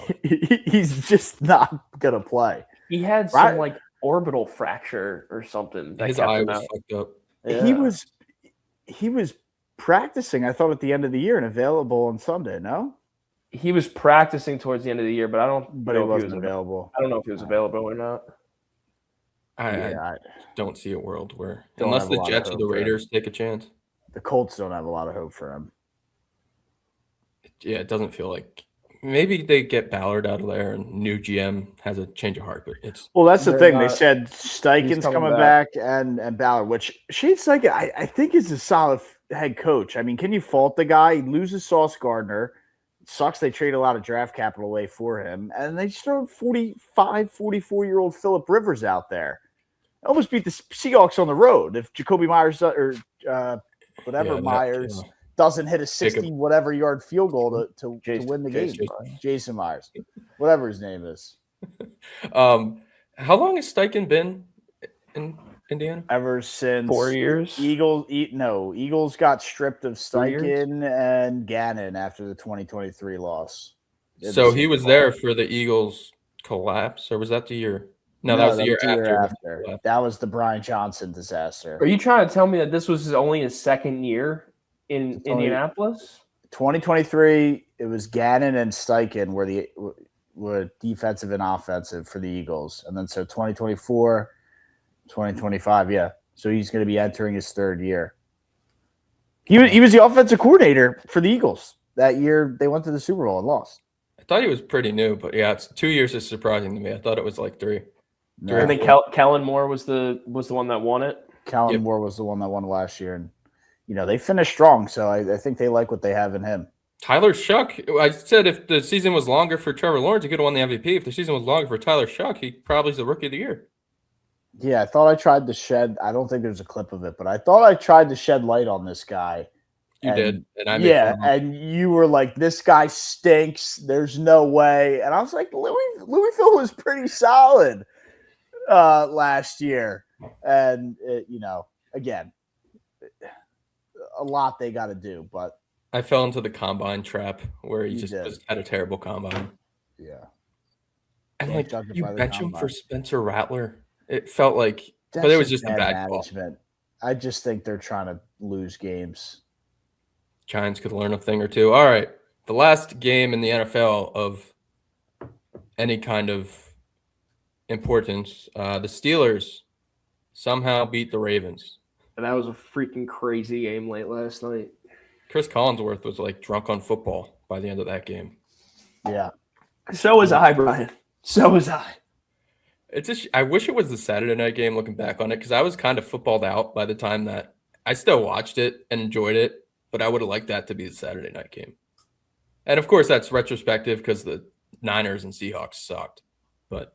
Speaker 5: He's just not going to play.
Speaker 4: He had some orbital fracture or something.
Speaker 1: His eye was fucked up.
Speaker 5: Yeah. He was practicing, I thought, at the end of the year and available on Sunday, no?
Speaker 4: He was practicing towards the end of the year, but I don't
Speaker 5: know if he was available.
Speaker 4: I don't know if he was available or not.
Speaker 1: I don't see a world where, unless the Jets or the Raiders take a chance.
Speaker 5: The Colts don't have a lot of hope for him.
Speaker 1: Yeah, it doesn't feel like. Maybe they get Ballard out of there and new GM has a change of heart, but it's.
Speaker 5: Well, that's the thing. They said Steichen's coming back and Ballard, which Shane Steichen, I think, is a solid head coach. I mean, can you fault the guy? He loses Sauce Gardner. It sucks they trade a lot of draft capital away for him. And they just throw 45, 44-year-old Phillip Rivers out there. Almost beat the Seahawks on the road if Jacoby Myers or whatever
Speaker 1: that-
Speaker 5: Myers doesn't hit a 60
Speaker 1: Jacob.
Speaker 5: whatever yard field goal to win the game.
Speaker 1: Jason.
Speaker 5: Jason Myers, whatever his name is.
Speaker 1: How long has Steichen been in Indiana?
Speaker 5: Ever since
Speaker 2: 4 years.
Speaker 5: Eagles got stripped of
Speaker 2: 3 years?
Speaker 5: Steichen and Gannon after the 2023 loss.
Speaker 1: So he was there for the Eagles collapse, or was that the year? No, that was the year after.
Speaker 5: That was the Brian Johnson disaster.
Speaker 2: Are you trying to tell me that this was only his second year in
Speaker 5: It's only-
Speaker 2: Indianapolis?
Speaker 5: 2023, it was Gannon and Steichen were defensive and offensive for the Eagles. And then so 2024, 2025, yeah. So he's going to be entering his third year. He was the offensive coordinator for the Eagles. That year they went to the Super Bowl and lost.
Speaker 1: I thought he was pretty new, but yeah, it's 2 years is surprising to me. I thought it was like 3.
Speaker 5: No,
Speaker 2: I think Kellen Moore was the one that won it.
Speaker 5: Kellen Moore was the one that won last year. And, they finished strong. So I think they like what they have in him.
Speaker 1: Tyler Shuck. I said if the season was longer for Trevor Lawrence, he could have won the MVP. If the season was longer for Tyler Shuck, he probably is the rookie of the year.
Speaker 5: Yeah, I thought I tried to shed – I don't think there's a clip of it, but I thought I tried to shed light on this guy.
Speaker 1: You did. And I made fun of him.
Speaker 5: And you were like, this guy stinks. There's no way. And I was like, Louisville was pretty solid last year. And, again, a lot they got to do. But
Speaker 1: I fell into the combine trap where he
Speaker 5: You
Speaker 1: just
Speaker 5: did.
Speaker 1: had a terrible combine.
Speaker 5: yeah.
Speaker 1: And
Speaker 5: Can't judge it
Speaker 1: you
Speaker 5: by the
Speaker 1: bench him
Speaker 5: combine.
Speaker 1: for Spencer Rattler. It felt like
Speaker 5: That's
Speaker 1: but it was just a
Speaker 5: bad
Speaker 1: bad call.
Speaker 5: management. I just think they're trying to lose games.
Speaker 1: Giants could learn a thing or two. All right. The last game in the NFL of any kind of importance, the Steelers somehow beat the Ravens.
Speaker 2: And that was a freaking crazy game late last night.
Speaker 1: Chris Collinsworth was like drunk on football by the end of that game.
Speaker 5: Yeah.
Speaker 2: So was I, Brian. So was I.
Speaker 1: I wish it was the Saturday night game looking back on it because I was kind of footballed out by the time that I still watched it and enjoyed it, but I would have liked that to be the Saturday night game. And of course, that's retrospective because the Niners and Seahawks sucked. But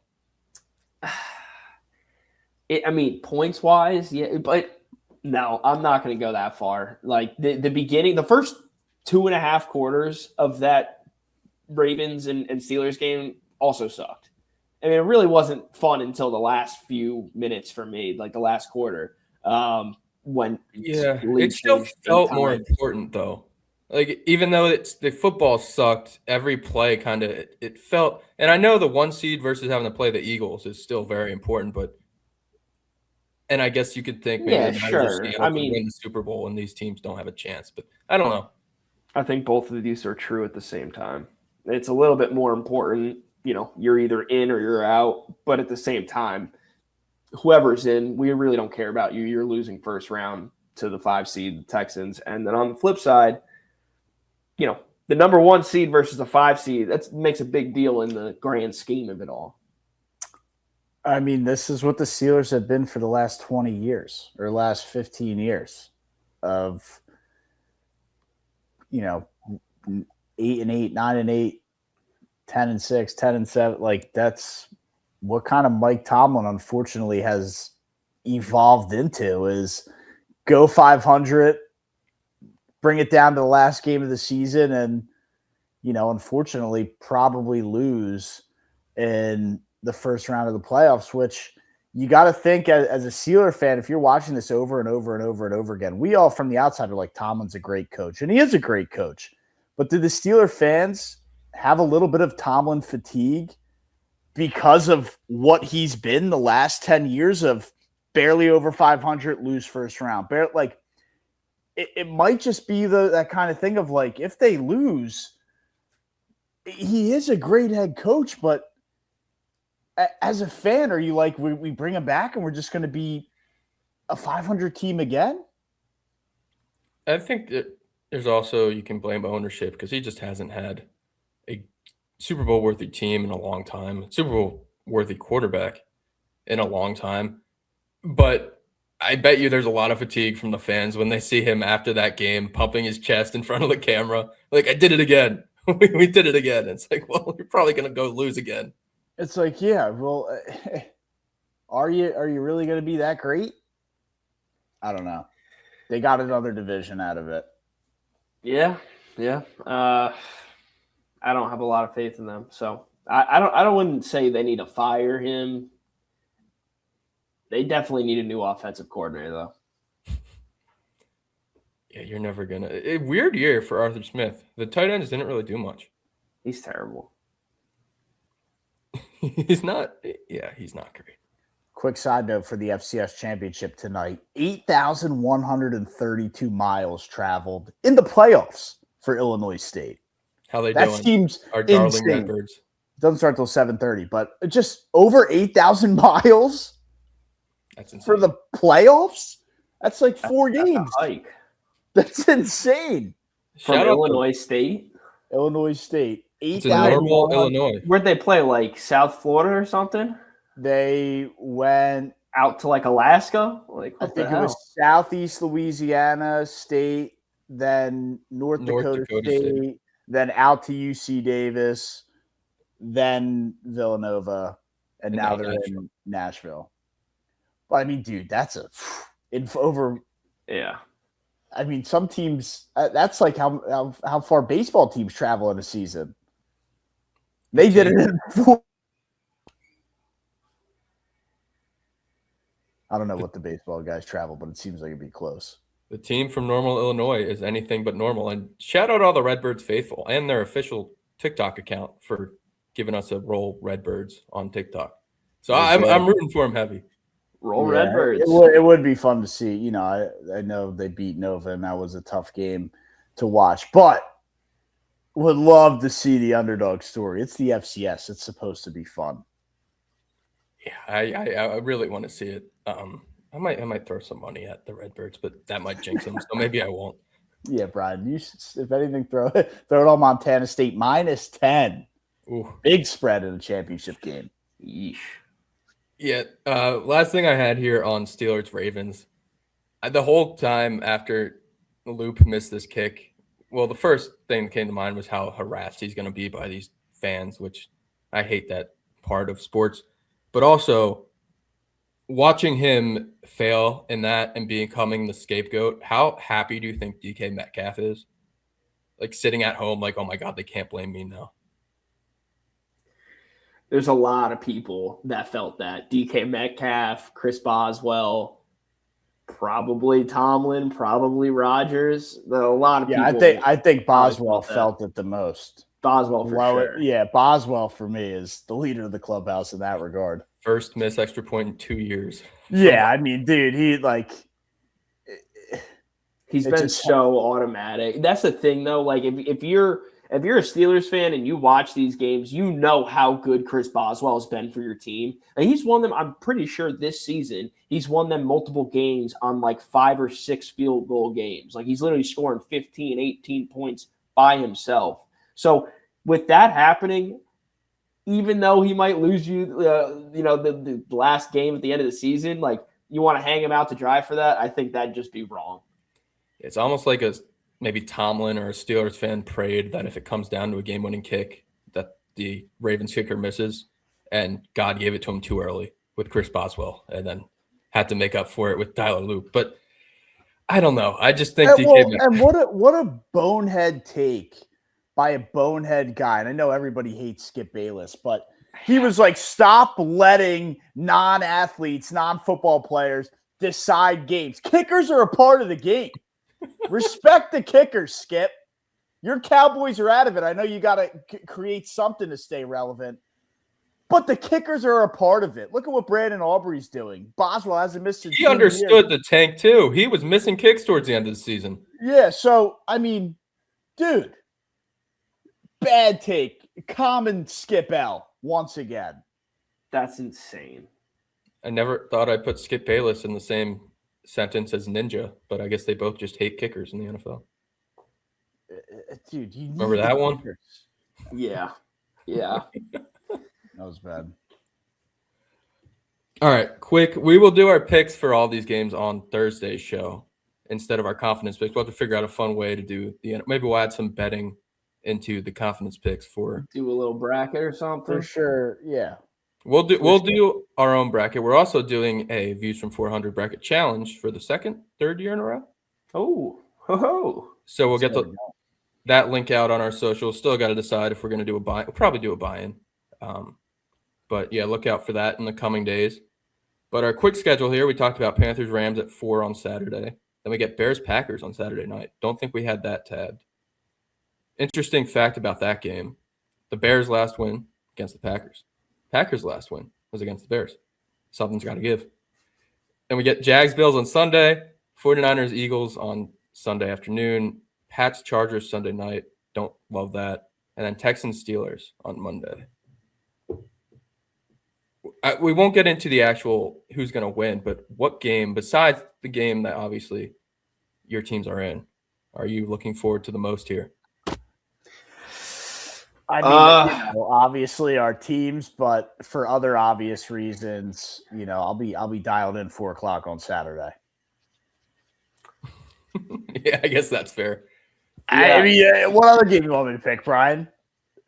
Speaker 2: Points wise, yeah, but no, I'm not going to go that far. Like the beginning, the first 2.5 quarters of that Ravens and Steelers game also sucked. I mean, it really wasn't fun until the last few minutes for me, like the last quarter. When
Speaker 1: it still felt more important though. Like even though the football sucked, every play kind of it felt. And I know the 1 seed versus having to play the Eagles is still very important, but. And I guess you could think maybe the Niners or Seattle could win the Super Bowl and these teams don't have a chance, but I don't know.
Speaker 2: I think both of these are true at the same time. It's a little bit more important. You're either in or you're out, but at the same time, whoever's in, we really don't care about you. You're losing first round to the 5 seed, the Texans. And then on the flip side, the number 1 seed versus the 5 seed, that makes a big deal in the grand scheme of it all.
Speaker 5: I mean, this is what the Steelers have been for the last 20 years or last 15 years of, 8-8, 9-8, 10-6, 10-7. Like that's what kind of Mike Tomlin unfortunately has evolved into is go 500, bring it down to the last game of the season and, unfortunately probably lose in the first round of the playoffs, which you got to think as a Steeler fan, if you're watching this over and over and over and over again, we all from the outside are like, Tomlin's a great coach, and he is a great coach. But do the Steeler fans have a little bit of Tomlin fatigue because of what he's been the last 10 years of barely over 500, lose first round? It might just be that kind of thing of like, if they lose, he is a great head coach, but as a fan, are you like, we bring him back and we're just going to be a 500 team again?
Speaker 1: I think that there's also, you can blame ownership because he just hasn't had a Super Bowl worthy team in a long time, Super Bowl worthy quarterback in a long time. But I bet you there's a lot of fatigue from the fans when they see him after that game pumping his chest in front of the camera. Like, I did it again. We did it again. It's like, well, you're probably going to go lose again.
Speaker 5: It's like, yeah, well, are you really going to be that great? I don't know. They got another division out of it.
Speaker 2: Yeah. I don't have a lot of faith in them, so I wouldn't say they need to fire him. They definitely need a new offensive coordinator, though.
Speaker 1: Yeah, you're never gonna. A weird year for Arthur Smith. The tight ends didn't really do much.
Speaker 2: He's terrible.
Speaker 1: He's not. Yeah, he's not great.
Speaker 5: Quick side note for the FCS championship tonight: 8,132 miles traveled in the playoffs for Illinois State.
Speaker 1: How they
Speaker 5: That
Speaker 1: doing?
Speaker 5: seems
Speaker 1: Our darling
Speaker 5: insane.
Speaker 1: Redbirds.
Speaker 5: Doesn't start till 7:30, but just over 8,000 miles
Speaker 1: That's insane.
Speaker 5: for the playoffs. That's like four
Speaker 2: That's
Speaker 5: games.
Speaker 2: a hike.
Speaker 5: That's insane.
Speaker 2: From
Speaker 1: Shout out
Speaker 2: Illinois State.
Speaker 5: Illinois State,
Speaker 1: to normal
Speaker 5: 8,000.
Speaker 1: Illinois.
Speaker 2: Where'd they play? Like South Florida or something?
Speaker 5: They went.
Speaker 2: Out to like Alaska? Like
Speaker 5: I
Speaker 2: what
Speaker 5: think
Speaker 2: the
Speaker 5: it
Speaker 2: hell?
Speaker 5: was Southeast Louisiana State, then North Dakota State, then out to UC Davis, then Villanova, and now
Speaker 1: now
Speaker 5: they're
Speaker 1: Nashville.
Speaker 5: in Nashville. But I mean, dude, that's over.
Speaker 2: Yeah.
Speaker 5: I mean, some teams that's like how far baseball teams travel in a season. They did it in 4. I don't know what the baseball guys travel, but it seems like it'd be close.
Speaker 1: The team from normal Illinois is anything but normal. And shout out all the Redbirds faithful and their official TikTok account for giving us a roll Redbirds on TikTok. So I'm rooting for them heavy.
Speaker 2: Roll
Speaker 5: Yeah,
Speaker 2: Redbirds.
Speaker 5: It would be fun to see. You know, I know they beat Nova, and that was a tough game to watch, but would love to see the underdog story. It's the FCS. It's supposed to be fun.
Speaker 1: Yeah, I really want to see it. I might throw some money at the Redbirds, but that might jinx them. So maybe I won't.
Speaker 5: Yeah, Brian, you should, if anything, throw it on Montana State -10.
Speaker 1: Ooh.
Speaker 5: Big spread in a championship game.
Speaker 2: Yeesh.
Speaker 1: Yeah. Last thing I had here on Steelers Ravens, the whole time after Loop missed this kick, well, the first thing that came to mind was how harassed he's going to be by these fans, which I hate that part of sports. But also, watching him fail in that and becoming the scapegoat, how happy do you think DK Metcalf is? Like sitting at home, like, oh my God, they can't blame me now.
Speaker 2: There's a lot of people that felt that. DK Metcalf, Chris Boswell, probably Tomlin, probably Rodgers. A lot of people.
Speaker 5: I think Boswell felt it the most.
Speaker 2: Boswell for sure.
Speaker 5: Yeah, Boswell for me is the leader of the clubhouse in that regard.
Speaker 1: First missed extra point in 2 years.
Speaker 5: Yeah, I mean, dude, he's
Speaker 2: been so automatic. That's the thing, though. Like, if you're a Steelers fan and you watch these games, you know how good Chris Boswell has been for your team. And he's won them. I'm pretty sure this season he's won them multiple games on like 5 or 6 field goal games. Like he's literally scoring 15, 18 points by himself. So with that happening, even though he might lose you, the last game at the end of the season, like you want to hang him out to dry for that, I think that'd just be wrong.
Speaker 1: It's almost like maybe Tomlin or a Steelers fan prayed that if it comes down to a game-winning kick, that the Ravens kicker misses, and God gave it to him too early with Chris Boswell, and then had to make up for it with Tyler Loop. But I don't know. I just think
Speaker 5: and what a bonehead take by a bonehead guy. And I know everybody hates Skip Bayless, but he was like, stop letting non-athletes, non-football players decide games. Kickers are a part of the game. Respect the kickers, Skip. Your Cowboys are out of it. I know you got to create something to stay relevant, but the kickers are a part of it. Look at what Brandon Aubrey's doing. Boswell hasn't missed.
Speaker 1: He understood the tank too. He was missing kicks towards the end of the season.
Speaker 5: Yeah. So, I mean, dude, bad take. Common Skip L once again.
Speaker 2: That's insane.
Speaker 1: I never thought I'd put Skip Bayless in the same sentence as Ninja, but I guess they both just hate kickers in the NFL.
Speaker 5: Dude, you
Speaker 1: remember that one?
Speaker 2: Yeah.
Speaker 5: That was bad.
Speaker 1: All right, quick. We will do our picks for all these games on Thursday's show instead of our confidence picks. We'll have to figure out a fun way to do maybe we'll add some betting into the confidence picks for
Speaker 2: do a little bracket or something.
Speaker 5: For sure, yeah.
Speaker 1: We'll do our own bracket. We're also doing a Views from 400 bracket challenge for the third year in a row.
Speaker 2: Oh, ho, ho.
Speaker 1: So we'll get
Speaker 5: There we go.
Speaker 1: that link out on our socials. Still got to decide if we're going to do a buy. We'll probably do a buy-in. But yeah, look out for that in the coming days. But our quick schedule here, we talked about Panthers Rams at 4 on Saturday. Then we get Bears Packers on Saturday night. Don't think we had that tabbed. Interesting fact about that game: the Bears' last win against the Packers. Packers' last win was against the Bears. Something's got to give. And we get Jags Bills on Sunday, 49ers Eagles on Sunday afternoon, Pats Chargers Sunday night. Don't love that. And then Texans Steelers on Monday. We won't get into the actual who's going to win, but what game, besides the game that obviously your teams are in, are you looking forward to the most here?
Speaker 5: I mean, obviously our teams, but for other obvious reasons, I'll be dialed in 4:00 on Saturday.
Speaker 1: Yeah, I guess that's fair.
Speaker 5: I mean, what other game you want me to pick, Brian?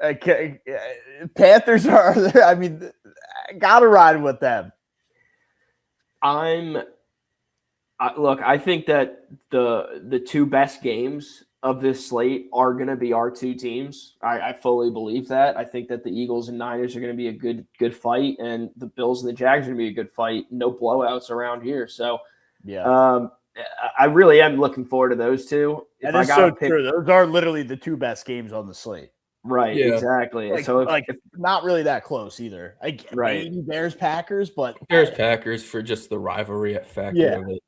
Speaker 5: Panthers are there. I mean, I gotta ride with them.
Speaker 2: Look, I think that the two best games of this slate are going to be our two teams. I fully believe that. I think that the Eagles and Niners are going to be a good fight, and the Bills and the Jags are going to be a good fight. No blowouts around here. So,
Speaker 5: yeah,
Speaker 2: I really am looking forward to those two.
Speaker 5: That is so true. Those are literally the two best games on the slate.
Speaker 2: Right,
Speaker 1: Yeah.
Speaker 2: exactly.
Speaker 5: So,
Speaker 2: if
Speaker 5: not really that close either. Maybe Bears Packers, but
Speaker 1: Bears Packers for just the rivalry at factor
Speaker 5: Yeah.
Speaker 1: of it.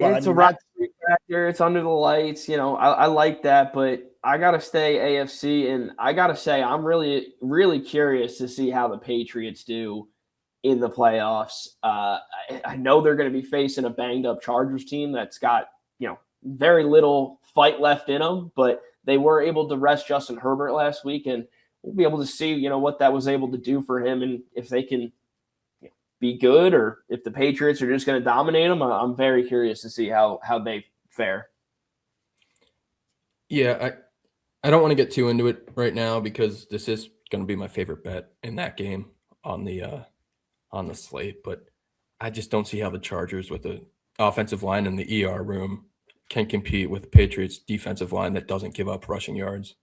Speaker 5: Well,
Speaker 2: it's a rivalry factor. It's under the lights. I like that, but I gotta stay AFC, and I gotta say I'm really, really curious to see how the Patriots do in the playoffs. I know they're going to be facing a banged up Chargers team that's got very little fight left in them, but they were able to rest Justin Herbert last week, and we'll be able to see what that was able to do for him, and if they can be good, or if the Patriots are just going to dominate them. I'm very curious to see how they fare.
Speaker 1: Yeah, I don't want to get too into it right now because this is going to be my favorite bet in that game on the slate, but I just don't see how the Chargers with the offensive line in the ER room can compete with the Patriots defensive line that doesn't give up rushing yards.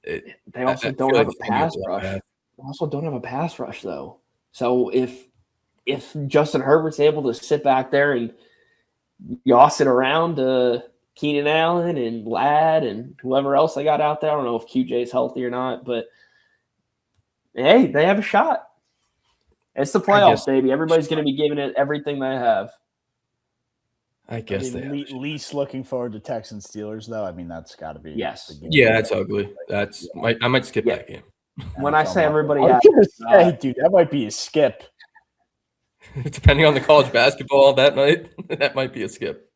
Speaker 2: They also don't have a pass rush. They also don't have a pass rush though. So if Justin Herbert's able to sit back there and yoss it around Keenan Allen and Ladd and whoever else they got out there, I don't know if QJ's healthy or not, but hey, they have a shot. It's the playoffs, baby. Everybody's going to be giving it everything they have.
Speaker 1: I guess they have.
Speaker 5: Least looking forward to Texans Steelers, though. I mean, that's got to be.
Speaker 2: Yes.
Speaker 1: Yeah, that's ugly. I might skip that game.
Speaker 2: When I say everybody
Speaker 5: has, dude, that might be a skip.
Speaker 1: Depending on the college basketball that night, that might be a skip.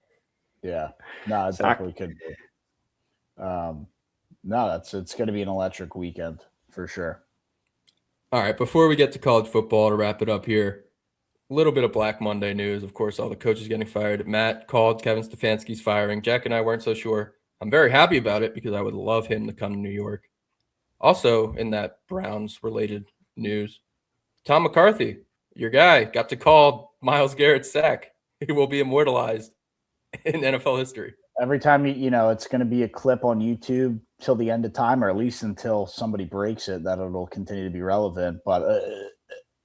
Speaker 5: Yeah, no, it definitely could be. No, it's going to be an electric weekend for sure.
Speaker 1: All right, before we get to college football, to wrap it up here, a little bit of Black Monday news. Of course, all the coaches getting fired. Matt called Kevin Stefanski's firing. Jack and I weren't so sure. I'm very happy about it because I would love him to come to New York. Also, in that Browns-related news, Tom McCarthy, your guy, got to call Myles Garrett's sack. He will be immortalized in NFL history.
Speaker 5: Every time it's going to be a clip on YouTube till the end of time, or at least until somebody breaks it, that it'll continue to be relevant. But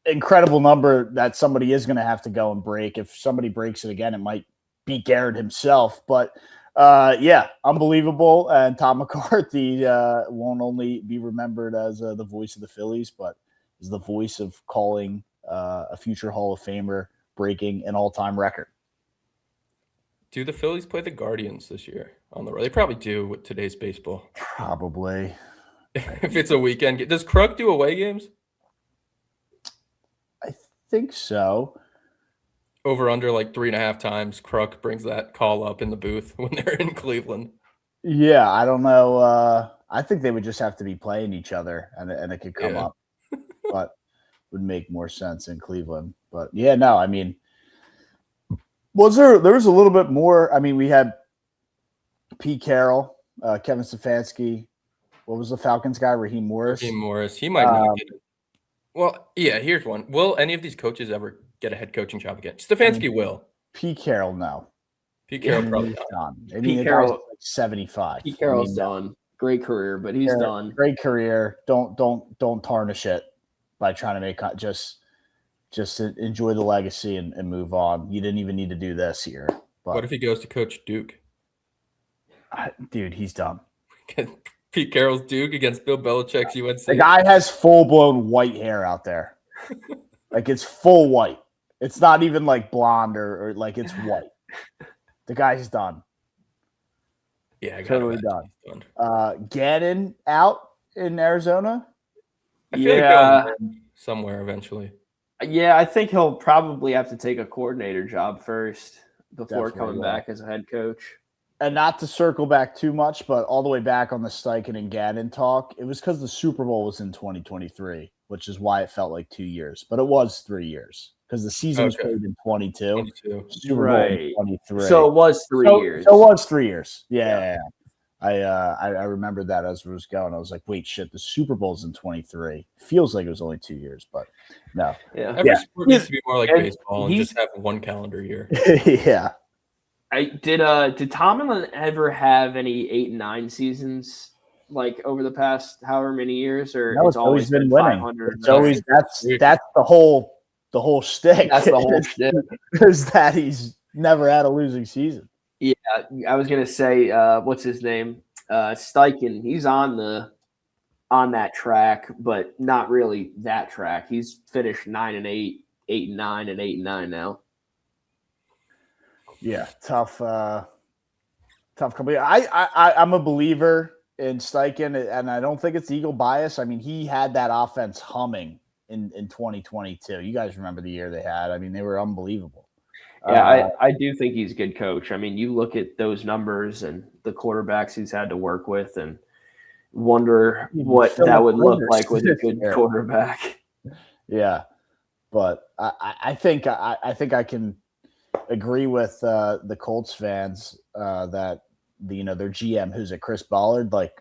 Speaker 5: incredible number that somebody is going to have to go and break. If somebody breaks it again, it might be Garrett himself. But yeah, unbelievable. And Tom McCarthy won't only be remembered as the voice of the Phillies, but is the voice of calling a future Hall of Famer breaking an all-time record.
Speaker 1: Do the Phillies play the Guardians this year on the road? They probably do with today's baseball.
Speaker 5: Probably.
Speaker 1: If it's a weekend. Does Kruk do away games?
Speaker 5: I think so.
Speaker 1: Over under like 3.5 times, Kruk brings that call up in the booth when they're in Cleveland.
Speaker 5: Yeah, I don't know. I think they would just have to be playing each other, and it could come up. But would make more sense in Cleveland. But yeah, no, I mean, there was a little bit more. I mean, we had Pete Carroll, Kevin Stefanski. What was the Falcons guy? Raheem Morris.
Speaker 1: Raheem Morris. He might not get it. Well, yeah, here's one. Will any of these coaches ever get a head coaching job again? Stefanski will.
Speaker 5: Pete Carroll, no.
Speaker 1: Pete Carroll probably
Speaker 5: He's
Speaker 1: done.
Speaker 5: done. I mean,
Speaker 4: Pete
Speaker 5: the
Speaker 4: Carroll-
Speaker 5: guy's like 75.
Speaker 4: Pete Carroll's
Speaker 5: I
Speaker 4: done. Great career, but he's done.
Speaker 5: Great career. Don't tarnish it by trying to make just enjoy the legacy and move on. You didn't even need to do this year. But
Speaker 1: What if he goes to coach Duke?
Speaker 5: dude, he's done.
Speaker 1: Pete Carroll's Duke against Bill Belichick's UNC.
Speaker 5: The guy has full blown white hair out there. Like it's full white. It's not even like blonde or like it's white. The guy's done.
Speaker 1: Yeah, I got
Speaker 5: Totally done. Gannon out in Arizona.
Speaker 1: I feel like he'll win somewhere eventually.
Speaker 4: Yeah, I think he'll probably have to take a coordinator job first before
Speaker 5: Definitely
Speaker 4: coming
Speaker 5: will.
Speaker 4: back as a head coach.
Speaker 5: And not to circle back too much, but all the way back on the Steichen and Gannon talk, it was because the Super Bowl was in 2023, which is why it felt like 2 years. But it was 3 years because the season was played in 22.
Speaker 1: 22.
Speaker 5: Super Bowl in 23.
Speaker 4: So it was 3 years.
Speaker 5: So it was 3 years. Yeah. I remembered that as it was going. I was like, wait, shit, the Super Bowl's in 23. Feels like it was only 2 years, but no.
Speaker 4: Yeah.
Speaker 1: Every sport needs to be more like
Speaker 4: And
Speaker 1: baseball and just have one calendar year.
Speaker 5: Yeah.
Speaker 4: Did Tomlin ever have any 8 and 9 seasons like over the past however many years, or
Speaker 5: No, it's always been winning.
Speaker 4: 500?
Speaker 5: It's always that's the whole shtick.
Speaker 4: That's the whole shit.
Speaker 5: Is that he's never had a losing season.
Speaker 4: Yeah, I was gonna say, what's his name? Steichen. He's on that track, but not really that track. He's finished 9-8, 8-9, and 8-9 now.
Speaker 5: Yeah, tough company. I'm a believer in Steichen, and I don't think it's Eagle bias. I mean, he had that offense humming in 2022. You guys remember the year they had? I mean, they were unbelievable.
Speaker 4: Yeah, I do think he's a good coach. I mean, you look at those numbers and the quarterbacks he's had to work with, and wonder what that would look like with a good quarterback.
Speaker 5: Yeah, but I think I can agree with the Colts fans that their GM, who's at Chris Ballard, like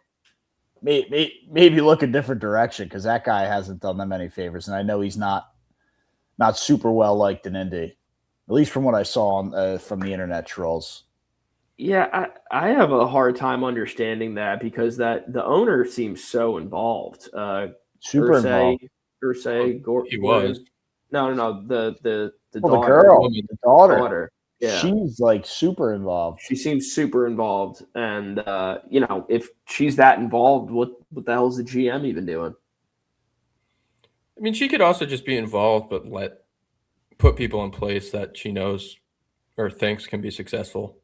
Speaker 5: maybe look a different direction because that guy hasn't done them any favors, and I know he's not super well liked in Indy, at least from what I saw from the internet trolls.
Speaker 4: Yeah, I have a hard time understanding that because the owner seems so involved.
Speaker 5: Super involved.
Speaker 1: He was.
Speaker 4: No. The
Speaker 5: Well,
Speaker 4: daughter,
Speaker 5: the daughter.
Speaker 4: Yeah.
Speaker 5: She's like super involved.
Speaker 4: She seems super involved, and if she's that involved, what the hell is the GM even doing?
Speaker 1: I mean, she could also just be involved, but put people in place that she knows or thinks can be successful,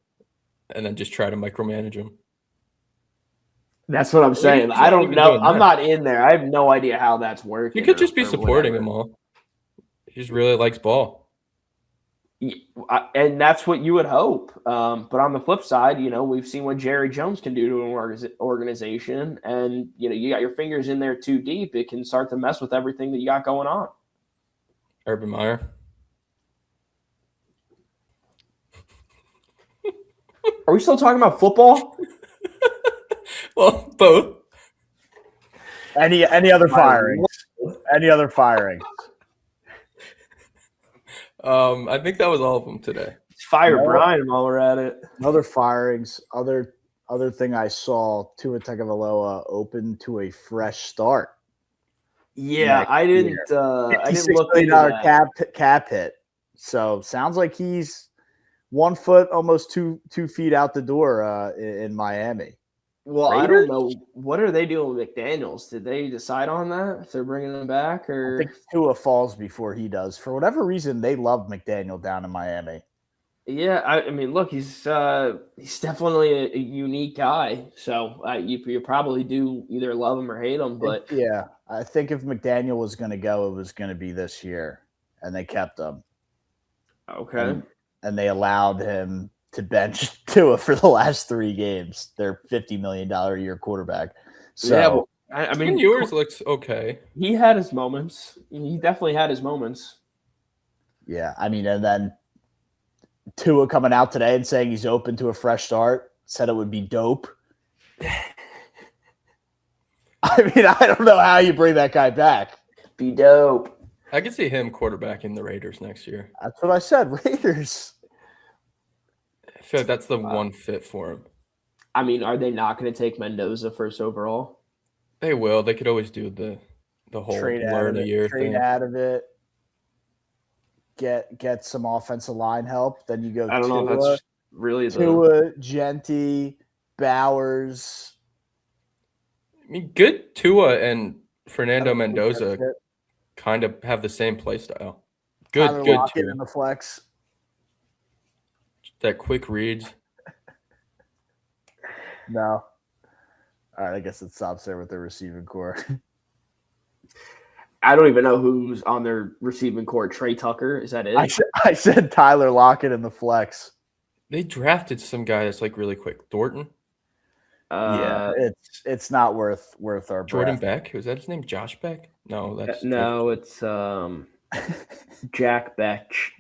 Speaker 1: and then just try to micromanage them.
Speaker 4: That's what I'm saying. I don't know. I'm not in there. I have no idea how that's working.
Speaker 1: You could just be supporting him all. He just really likes ball.
Speaker 4: And that's what you would hope. But on the flip side, we've seen what Jerry Jones can do to an organization. And, you got your fingers in there too deep. It can start to mess with everything that you got going on.
Speaker 1: Urban Meyer.
Speaker 4: Are we still talking about football?
Speaker 1: Well, both.
Speaker 5: Any other firings? Any other firings?
Speaker 1: I think that was all of them today.
Speaker 4: Fire Brian while we're at it.
Speaker 5: Other firings. Other thing I saw, Tua Tagovailoa open to a fresh start.
Speaker 4: Yeah, I didn't look into that.
Speaker 5: cap hit. So sounds like he's 1 foot, almost two feet out the door in Miami.
Speaker 4: Well,
Speaker 5: Raiders?
Speaker 4: I don't know. What are they doing with McDaniels? Did they decide on that? If they're bringing him back, or
Speaker 5: I think Tua falls before he does. For whatever reason, they love McDaniel down in Miami.
Speaker 4: Yeah, I mean, look, he's definitely a unique guy. So you probably do either love him or hate him. But
Speaker 5: yeah, I think if McDaniel was going to go, it was going to be this year, and they kept him.
Speaker 4: Okay,
Speaker 5: and they allowed him to bench Tua for the last 3 games. Their $50 million a year quarterback. So
Speaker 4: yeah, well, I mean,
Speaker 1: yours looks okay.
Speaker 4: He had his moments. He definitely had his moments.
Speaker 5: Yeah, I mean, and then Tua coming out today and saying he's open to a fresh start, said it would be dope. I mean, I don't know how you bring that guy back.
Speaker 4: Be dope.
Speaker 1: I could see him quarterbacking the Raiders next year.
Speaker 5: That's what I said, Raiders.
Speaker 1: feel like that's the one fit for him.
Speaker 2: I mean, are they not going to take Mendoza first overall?
Speaker 1: They will. They could always do the whole learn a year
Speaker 5: trade
Speaker 1: thing.
Speaker 5: out of it. Get some offensive line help. Then you go.
Speaker 2: I don't know if that's really
Speaker 5: Tua, Genti, Bowers.
Speaker 1: I mean, good Tua and Fernando
Speaker 5: I don't think
Speaker 1: Mendoza
Speaker 5: that's it.
Speaker 1: kind of have the same play style. Good,
Speaker 5: Tyler
Speaker 1: good
Speaker 5: Lockett
Speaker 1: Tua.
Speaker 5: in the flex.
Speaker 1: That quick reads.
Speaker 5: No. All right, I guess it stops there with the receiving core.
Speaker 2: I don't even know who's on their receiving core. Trey Tucker, is that it?
Speaker 5: I said Tyler Lockett in the flex.
Speaker 1: They drafted some guy that's like really quick. Thornton,
Speaker 5: Yeah, it's not worth our
Speaker 1: Jordan
Speaker 5: breath.
Speaker 1: Beck. Was that his name? Josh Beck? No, that's
Speaker 2: no, it's Jack Betch.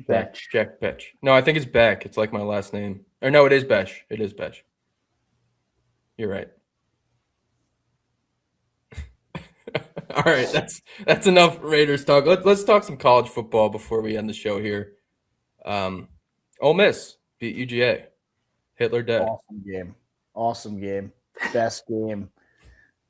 Speaker 1: Jack Betch. No, I think it's Beck. It's like my last name. Or no, it is Besh. It is Besh. You're right. All right, that's enough Raiders talk. Let's talk some college football before we end the show here. Ole Miss beat UGA. Hitler dead.
Speaker 5: Awesome game. Best game.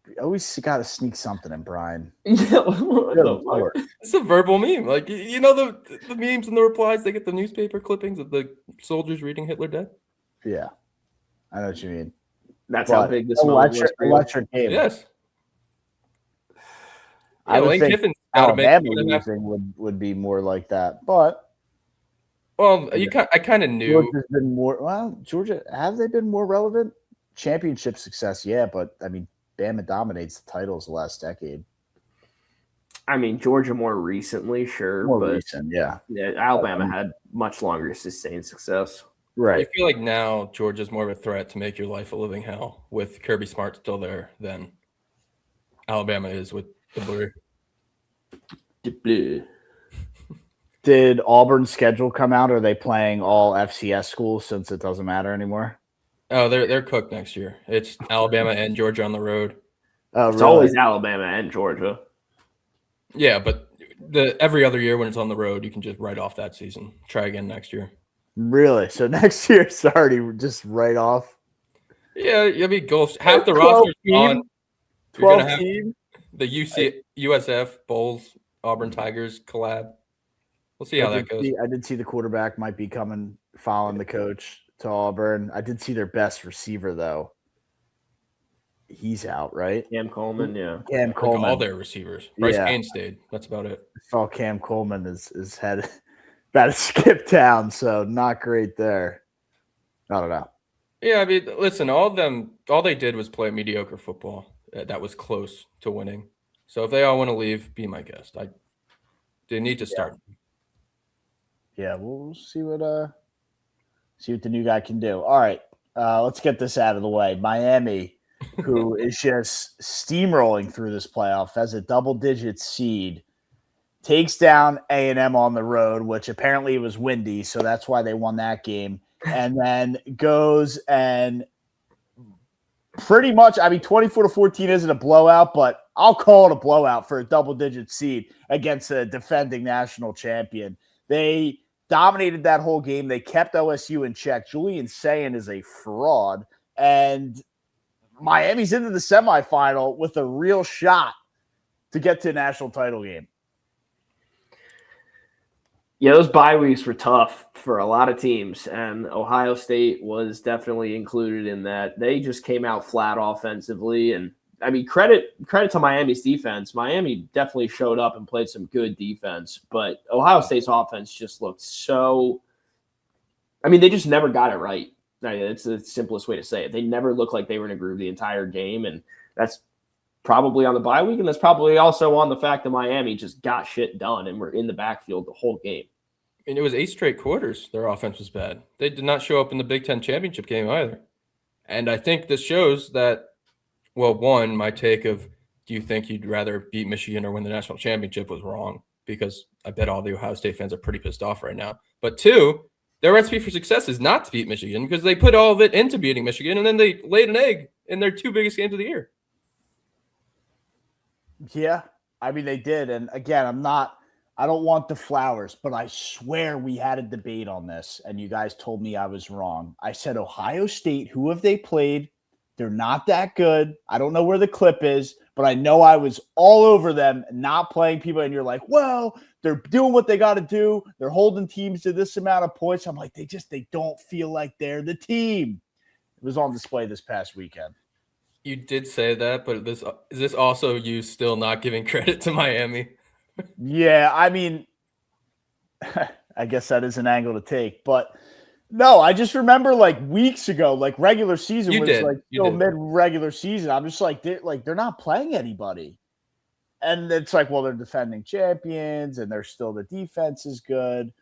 Speaker 5: We always got to sneak something in, Brian.
Speaker 2: What the fuck?
Speaker 1: It's a verbal meme. Like, you know the memes and the replies, they get the newspaper clippings of the soldiers reading Hitler dead?
Speaker 5: Yeah. I know what you mean.
Speaker 2: That's how big this moment was for you.
Speaker 5: Electric game.
Speaker 1: Yes.
Speaker 5: I would
Speaker 1: Lane
Speaker 5: think
Speaker 1: Kiffin's gotta make
Speaker 5: Alabama losing would be more like that. But
Speaker 1: well, I kind of knew.
Speaker 5: Georgia's been more. Well, Georgia, have they been more relevant? Championship success, yeah, but I mean, Bama dominates the titles the last decade.
Speaker 2: I mean, Georgia more recently, sure,
Speaker 5: More
Speaker 2: but
Speaker 5: recent, yeah.
Speaker 2: Alabama had much longer sustained success.
Speaker 5: Right.
Speaker 1: I feel like now Georgia's more of a threat to make your life a living hell with Kirby Smart still there than Alabama is with the Blue.
Speaker 5: Did Auburn's schedule come out? Or are they playing all FCS schools since it doesn't matter anymore?
Speaker 1: Oh, they're cooked next year. It's Alabama and Georgia on the road.
Speaker 5: Oh,
Speaker 2: It's
Speaker 5: really?
Speaker 2: always Alabama and Georgia.
Speaker 1: Yeah, but every other year when it's on the road, you can just write off that season. Try again next year.
Speaker 5: Really? So next year, sorry, just right off.
Speaker 1: Yeah, I mean, half the roster's gone. You're
Speaker 5: 12
Speaker 1: gonna have
Speaker 5: team.
Speaker 1: the USF Bulls Auburn Tigers collab. We'll see how that goes.
Speaker 5: I did see the quarterback might be following the coach to Auburn. I did see their best receiver though. He's out, right?
Speaker 2: Cam Coleman, yeah.
Speaker 5: Cam
Speaker 1: Like
Speaker 5: Coleman.
Speaker 1: all their receivers. Bryce
Speaker 5: Yeah.
Speaker 1: Kane stayed. That's about it.
Speaker 5: I saw Cam Coleman is head about to skip town, so not great there. I don't know.
Speaker 1: Yeah, I mean, listen, all they did was play mediocre football that was close to winning. So if they all want to leave, be my guest. They need to start.
Speaker 5: Yeah, we'll see what the new guy can do. All right, let's get this out of the way. Miami, who is just steamrolling through this playoff as a double-digit seed, takes down A&M on the road, which apparently it was windy, so that's why they won that game, and then goes and pretty much, I mean, 24-14 isn't a blowout, but I'll call it a blowout for a double-digit seed against a defending national champion. They dominated that whole game. They kept OSU in check. Julian Sayin is a fraud, and Miami's into the semifinal with a real shot to get to a national title game.
Speaker 2: Yeah, those bye weeks were tough for a lot of teams, and Ohio State was definitely included in that. They just came out flat offensively, and I mean, credit to Miami's defense. Miami definitely showed up and played some good defense, but Ohio State's offense just looked so – I mean, they just never got it right. It's the simplest way to say it. They never looked like they were in a groove the entire game, and that's probably on the bye week, and that's probably also on the fact that Miami just got shit done and were in the backfield the whole game.
Speaker 1: I mean, it was 8 straight quarters. Their offense was bad. They did not show up in the Big Ten championship game either. And I think this shows that, well, one, my take of do you think you'd rather beat Michigan or win the national championship was wrong, because I bet all the Ohio State fans are pretty pissed off right now. But two, their recipe for success is not to beat Michigan because they put all of it into beating Michigan, and then they laid an egg in their 2 biggest games of the year.
Speaker 5: Yeah, I mean, they did. And again, I'm not I don't want the flowers, but I swear we had a debate on this, and you guys told me I was wrong. I said Ohio State, who have they played? They're not that good. I don't know where the clip is, but I know I was all over them not playing people, and you're like, well, they're doing what they got to do. They're holding teams to this amount of points. I'm like, they don't feel like they're the team. It was on display this past weekend.
Speaker 1: You did say that, but is this also you still not giving credit to Miami?
Speaker 5: Yeah, I mean, I guess that is an angle to take, but no, I just remember like weeks ago, like regular season like still mid-regular season. I'm just like they're not playing anybody, and it's like, well, they're defending champions, and they're still the defense is good,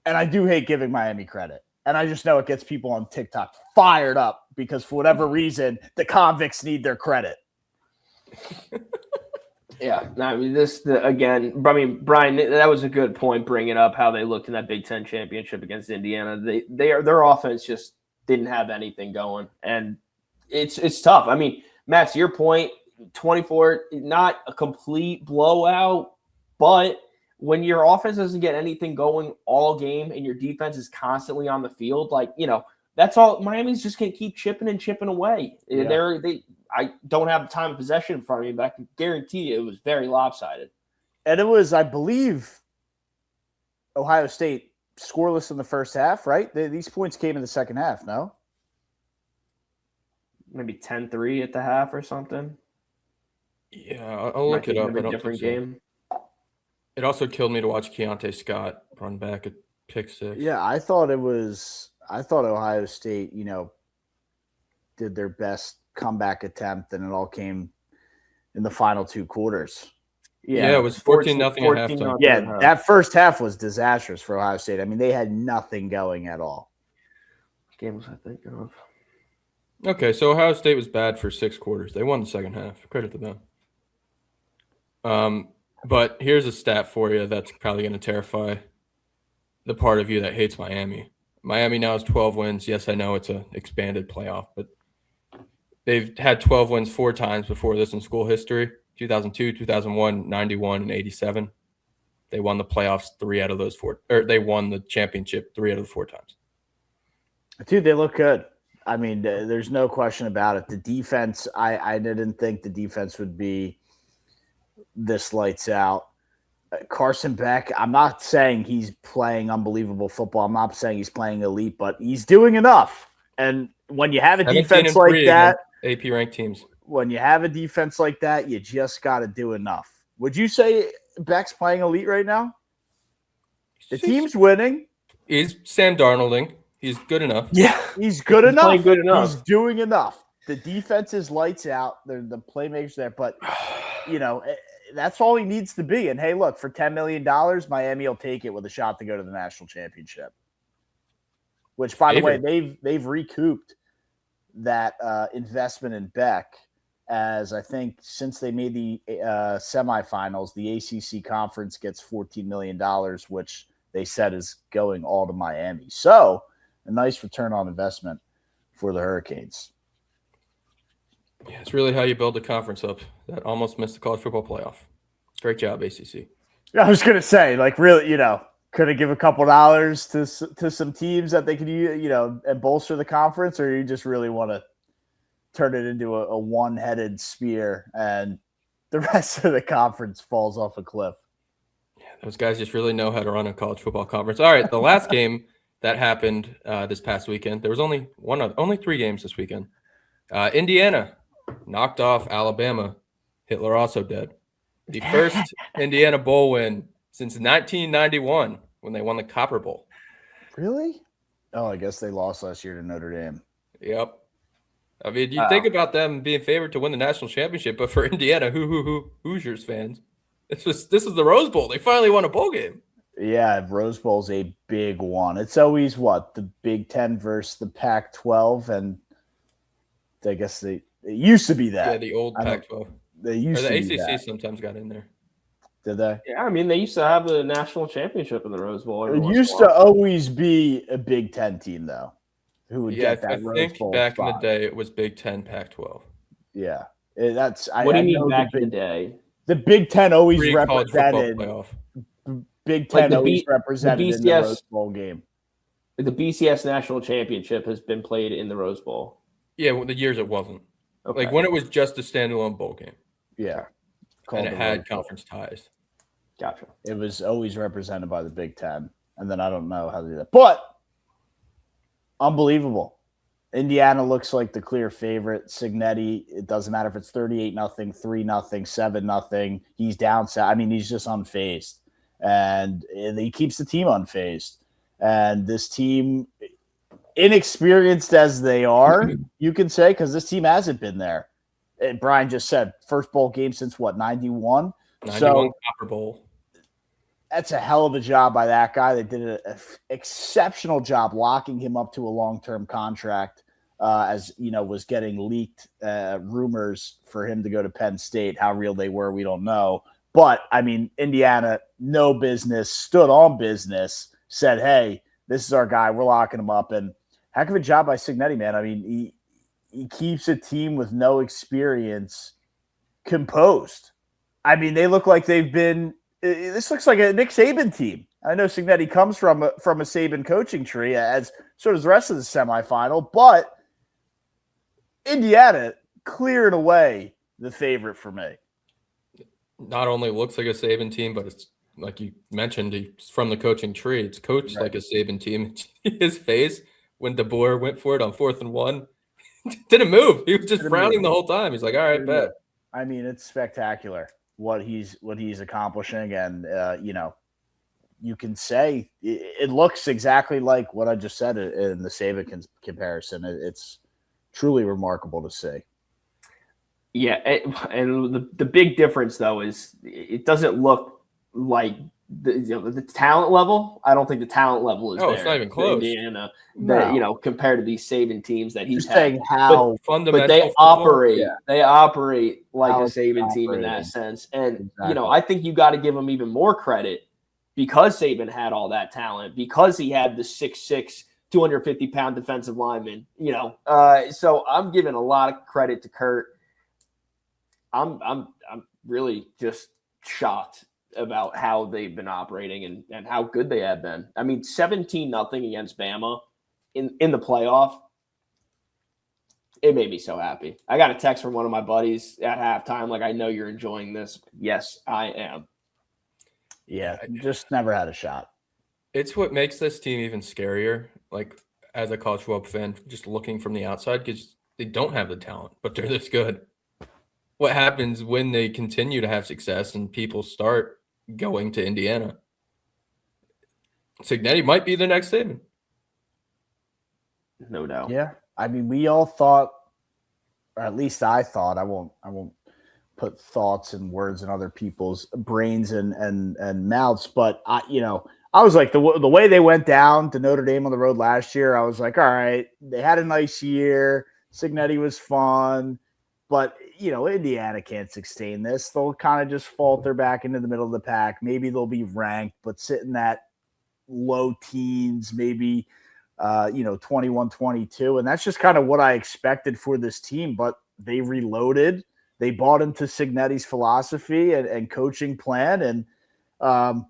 Speaker 5: and I do hate giving Miami credit, and I just know it gets people on TikTok fired up because for whatever reason the convicts need their credit.
Speaker 2: Yeah, I mean, Brian, that was a good point, bringing up how they looked in that Big Ten championship against Indiana. Their offense just didn't have anything going, and it's tough. I mean, Matt, to your point, 24, not a complete blowout, but when your offense doesn't get anything going all game and your defense is constantly on the field, like, that's all. Miami's just going to keep chipping and chipping away. Yeah. I don't have time of possession in front of me, but I can guarantee you it was very lopsided.
Speaker 5: And it was, I believe, Ohio State scoreless in the first half, right? These points came in the second half, no?
Speaker 2: Maybe 10-3 at the half or something.
Speaker 1: Yeah, I'll look it up.
Speaker 2: A different game.
Speaker 1: It also killed me to watch Keontae Scott run back at pick six.
Speaker 5: Yeah, I thought Ohio State, did their best comeback attempt, and it all came in the final two quarters.
Speaker 1: Yeah, it was 14-0 at halftime.
Speaker 5: Yeah, that first half was disastrous for Ohio State. I mean, they had nothing going at all.
Speaker 2: What game was I thinking of?
Speaker 1: Okay, so Ohio State was bad for 6 quarters. They won the second half. Credit to them. But here's a stat for you that's probably going to terrify the part of you that hates Miami. Miami now has 12 wins. Yes, I know it's an expanded playoff, but they've had 12 wins 4 times before this in school history, 2002, 2001, 91, and 87. They won the playoffs 3 out of those 4 – or they won the championship 3 out of the 4 times.
Speaker 5: Dude, they look good. I mean, there's no question about it. The defense, I didn't think the defense would be this lights out. Carson Beck, I'm not saying he's playing unbelievable football. I'm not saying he's playing elite, but he's doing enough. And when you have a defense like that,
Speaker 1: AP ranked teams.
Speaker 5: When you have a defense like that, you just got to do enough. Would you say Beck's playing elite right now? The team's winning.
Speaker 1: He's Sam Darnolding. He's good enough.
Speaker 5: Yeah, he's good enough.
Speaker 2: Playing good enough.
Speaker 5: He's doing enough. The defense is lights out. The playmakers there, but that's all he needs to be. And hey, look, for $10 million, Miami will take it with a shot to go to the national championship. Which, by the way, they've recouped that investment in Beck, as I think since they made the semifinals, the ACC conference gets $14 million, which they said is going all to Miami. So a nice return on investment for the Hurricanes.
Speaker 1: Yeah, it's really how you build a conference up that almost missed the college football playoff. Great job, ACC.
Speaker 5: I was going to say, like, really, could have give a couple dollars to some teams that they could, and bolster the conference, or you just really want to turn it into a one-headed spear and the rest of the conference falls off a cliff.
Speaker 1: Yeah, those guys just really know how to run a college football conference. All right, the last game that happened this past weekend, there was only 3 games this weekend. Indiana knocked off Alabama. Hitler also dead. The first Indiana Bowl win since 1991 when they won the Copper Bowl.
Speaker 5: Really? Oh, I guess they lost last year to Notre Dame.
Speaker 1: Yep. I mean, you think about them being favored to win the national championship, but for Indiana, Hoosiers fans, this is the Rose Bowl. They finally won a bowl game.
Speaker 5: Yeah, Rose Bowl's a big one. It's always the Big Ten versus the Pac-12, and I guess it used to be that.
Speaker 1: Yeah, the old Pac-12.
Speaker 5: They used
Speaker 1: or
Speaker 5: the
Speaker 1: to be
Speaker 5: ACC
Speaker 1: that. Sometimes got in there.
Speaker 5: Did they?
Speaker 2: Yeah, I mean, they used to have the national championship in the Rose Bowl.
Speaker 5: It used to always be a Big Ten team, though, who would get that Rose Bowl
Speaker 1: back
Speaker 5: spot.
Speaker 1: in the day, it was Big Ten, Pac-12.
Speaker 5: Yeah,
Speaker 2: what do you mean back in the day?
Speaker 5: The Big Ten always
Speaker 1: College football
Speaker 5: represented
Speaker 1: playoff.
Speaker 5: Big
Speaker 2: Like
Speaker 5: Ten
Speaker 2: the
Speaker 5: always
Speaker 2: B-
Speaker 5: represented in the
Speaker 2: BCS
Speaker 5: Rose Bowl game.
Speaker 2: The BCS National Championship has been played in the Rose Bowl.
Speaker 1: Yeah, well, the years it wasn't.
Speaker 2: Okay.
Speaker 1: Like when it was just a standalone bowl game.
Speaker 5: Yeah.
Speaker 1: And it
Speaker 5: the
Speaker 1: had
Speaker 5: Rose Bowl.
Speaker 1: conference ties.
Speaker 2: Gotcha.
Speaker 5: It was always represented by the Big Ten. And then I don't know how to do that. But unbelievable. Indiana looks like the clear favorite. Signetti, it doesn't matter if it's 38-0, 3-0, 7-0. He's down. I mean, he's just unfazed. And he keeps the team unfazed. And this team, inexperienced as they are, you can say, because this team hasn't been there. And Brian just said, first bowl game since what, 91?
Speaker 1: 91
Speaker 5: So
Speaker 1: Copper Bowl.
Speaker 5: that's a hell of a job by that guy. They did an exceptional job locking him up to a long-term contract. As you know, was getting leaked rumors for him to go to Penn State. How real they were, we don't know. But I mean, Indiana, no business, stood on business, said, "Hey, this is our guy. We're locking him up." And heck of a job by Signetti, man. I mean, he keeps a team with no experience composed. I mean, they look like they've been. This looks like a Nick Saban team. I know Signetti comes from a Saban coaching tree, as so does the rest of the semifinal, but Indiana clearing away the favorite for me.
Speaker 1: Not only looks like a Saban team, but it's like you mentioned, he's from the coaching tree. It's coached like a Saban team. His face when DeBoer went for it on 4th and 1 didn't move. He was just frowning the whole time. He's like, "All right, bet."
Speaker 5: I mean, it's spectacular what he's accomplishing, and you know, you can say it looks exactly like what I just said in the Saban comparison. It's truly remarkable to see.
Speaker 2: Yeah, and the big difference though is it doesn't look like the talent level. I don't think the talent level is there.
Speaker 1: It's not even close.
Speaker 2: Indiana,
Speaker 5: No.
Speaker 2: compared to these Saban teams that he's
Speaker 5: Just saying
Speaker 2: had.
Speaker 5: how
Speaker 1: Fundamental
Speaker 2: But they
Speaker 1: football.
Speaker 2: operate.
Speaker 5: Yeah.
Speaker 2: They operate like
Speaker 5: How
Speaker 2: a
Speaker 5: it's
Speaker 2: Saban team in that
Speaker 5: operating.
Speaker 2: sense. And
Speaker 5: Exactly.
Speaker 2: I think you got to give him even more credit because Saban had all that talent, because he had the 6'6", 250-pound defensive lineman. So I'm giving a lot of credit to Kurt. I'm really just shocked about how they've been operating and how good they have been. I mean, 17-0 against Bama in the playoff. It made me so happy. I got a text from one of my buddies at halftime, like, "I know you're enjoying this." Yes, I am.
Speaker 5: Yeah, just never had a shot.
Speaker 1: It's what makes this team even scarier. Like as a college football fan, just looking from the outside, because they don't have the talent, but they're this good. What happens when they continue to have success and people start going to Indiana? Signetti might be the next Saban.
Speaker 2: No doubt.
Speaker 5: Yeah, I mean, we all thought, or at least I thought. I won't put thoughts and words in other people's brains and mouths, but I was like the way they went down to Notre Dame on the road last year. I was like, all right, they had a nice year. Signetti was fun, but Indiana can't sustain this. They'll kind of just falter back into the middle of the pack. Maybe they'll be ranked, but sit in that low teens, maybe 21, 22. And that's just kind of what I expected for this team, but they reloaded. They bought into Signetti's philosophy and coaching plan. And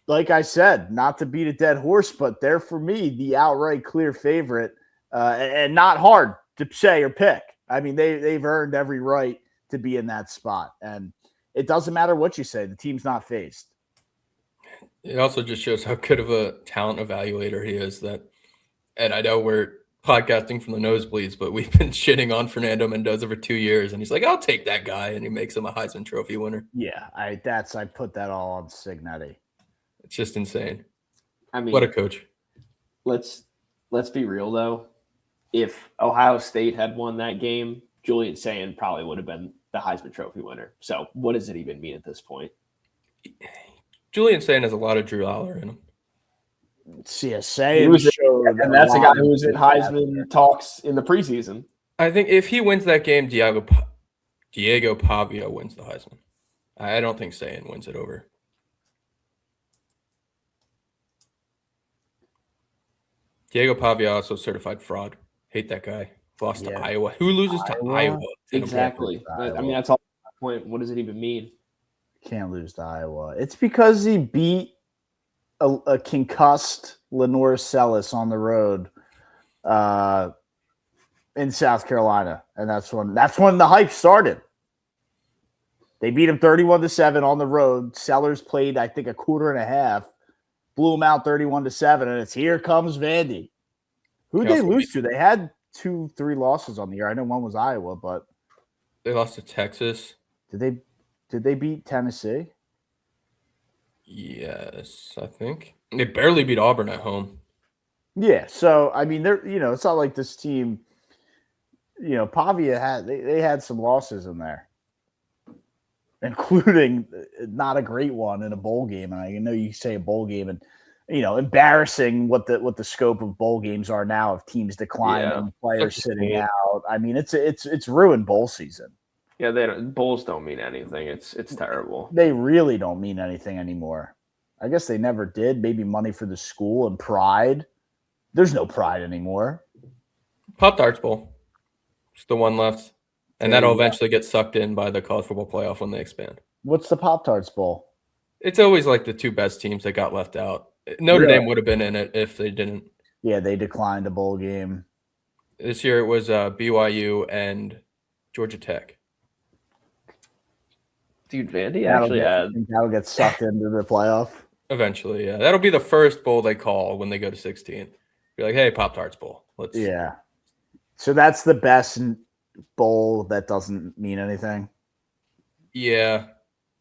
Speaker 5: like I said, not to beat a dead horse, but they're, for me, the outright clear favorite, and not hard to say or pick. I mean, they've earned every right to be in that spot. And it doesn't matter what you say. The team's not faced.
Speaker 1: It also just shows how good of a talent evaluator he is. And I know we're podcasting from the nosebleeds, but we've been shitting on Fernando Mendoza for 2 years, and he's like, "I'll take that guy," and he makes him a Heisman Trophy winner.
Speaker 5: Yeah, I put that all on Signetti.
Speaker 1: It's just insane.
Speaker 2: I mean,
Speaker 1: What a coach.
Speaker 2: let's be real though. If Ohio State had won that game, Julian Sayin probably would have been the Heisman Trophy winner. So what does it even mean at this point?
Speaker 1: Julian Sayin has a lot of Drew Aller in him.
Speaker 5: CSA,
Speaker 2: And that's a guy who was in Heisman talks in the preseason.
Speaker 1: I think if he wins that game, Diego Pavia wins the Heisman. I don't think Sayin wins it over. Diego Pavia also certified fraud. Hate that guy. Lost to Iowa. Who loses to Iowa?
Speaker 2: Exactly. I mean, that's all. Point. What does it even mean?
Speaker 5: Can't lose to Iowa. It's because he beat a concussed Lenore Sellis on the road in South Carolina, and that's when the hype started. They beat him 31-7 on the road. Sellers played, I think, a quarter and a half, blew him out 31-7, and it's here comes Vandy. Who'd they lose to? They had 2-3 losses on the year. I know one was Iowa, but
Speaker 1: They lost to Texas.
Speaker 5: did they beat Tennessee?
Speaker 1: Yes, I think. They barely beat Auburn at home.
Speaker 5: Yeah, so I mean, it's not like this team. Pavia they had some losses in there, including not a great one in a bowl game. And I know you say a bowl game, and embarrassing what the scope of bowl games are now of teams declining, players sitting out. I mean, it's ruined bowl season.
Speaker 2: Yeah, bowls don't mean anything. It's terrible.
Speaker 5: They really don't mean anything anymore. I guess they never did. Maybe money for the school and pride. There's no pride anymore.
Speaker 1: Pop-Tarts Bowl. It's the one left. And that'll eventually get sucked in by the college football playoff when they expand.
Speaker 5: What's the Pop-Tarts Bowl?
Speaker 1: It's always like the two best teams that got left out. Notre Dame would have been in it if they didn't.
Speaker 5: Yeah, they declined a bowl game.
Speaker 1: This year it was BYU and Georgia Tech.
Speaker 2: Dude, Vandy
Speaker 5: that'll get sucked into the playoff.
Speaker 1: Eventually, yeah. That'll be the first bowl they call when they go to 16. Be like, hey, Pop-Tarts Bowl.
Speaker 5: Yeah. So that's the best bowl that doesn't mean anything?
Speaker 1: Yeah.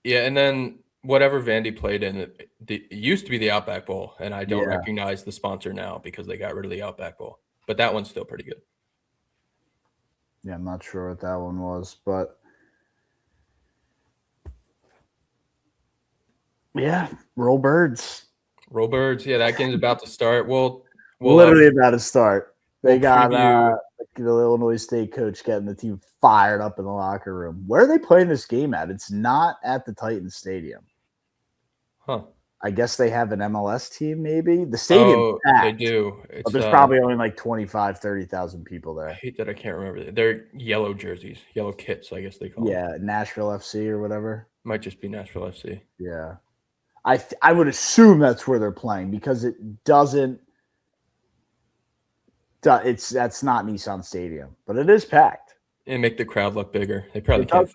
Speaker 1: Yeah, and then whatever Vandy played in, it used to be the Outback Bowl, and I don't recognize the sponsor now because they got rid of the Outback Bowl. But that one's still pretty good.
Speaker 5: Yeah, I'm not sure what that one was, but yeah, roll birds.
Speaker 1: Roll Birds. Yeah, that game's about to start. We'll
Speaker 5: literally about to start. They got
Speaker 1: preview.
Speaker 5: the Illinois State coach getting the team fired up in the locker room. Where are they playing this game at? It's not at the Titans Stadium.
Speaker 1: Huh.
Speaker 5: I guess they have an MLS team, maybe. The stadium.
Speaker 1: They do.
Speaker 5: But there's probably only like 25, 30,000 people
Speaker 1: I
Speaker 5: there.
Speaker 1: hate that I can't remember. They're yellow jerseys, yellow kits, I guess they call them.
Speaker 5: Yeah, Nashville FC or whatever.
Speaker 1: Might just be Nashville FC.
Speaker 5: Yeah. I would assume that's where they're playing because it doesn't. That's not Nissan Stadium, but it is packed.
Speaker 1: And make the crowd look bigger. They probably
Speaker 5: It does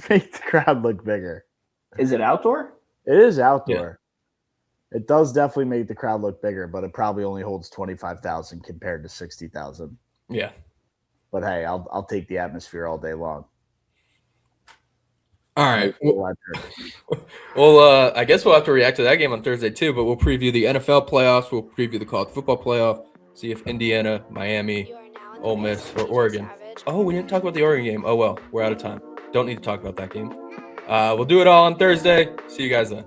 Speaker 5: make the crowd look bigger.
Speaker 2: Is it outdoor?
Speaker 5: It is outdoor. Yeah. It does definitely make the crowd look bigger, but it probably only holds 25,000 compared to 60,000.
Speaker 1: Yeah.
Speaker 5: But hey, I'll take the atmosphere all day long.
Speaker 1: All right. Well, I guess we'll have to react to that game on Thursday too, but we'll preview the NFL playoffs. We'll preview the college football playoff. See if Indiana, Miami, Ole Miss, or Oregon. Oh, we didn't talk about the Oregon game. Oh, well, we're out of time. Don't need to talk about that game. We'll do it all on Thursday. See you guys then.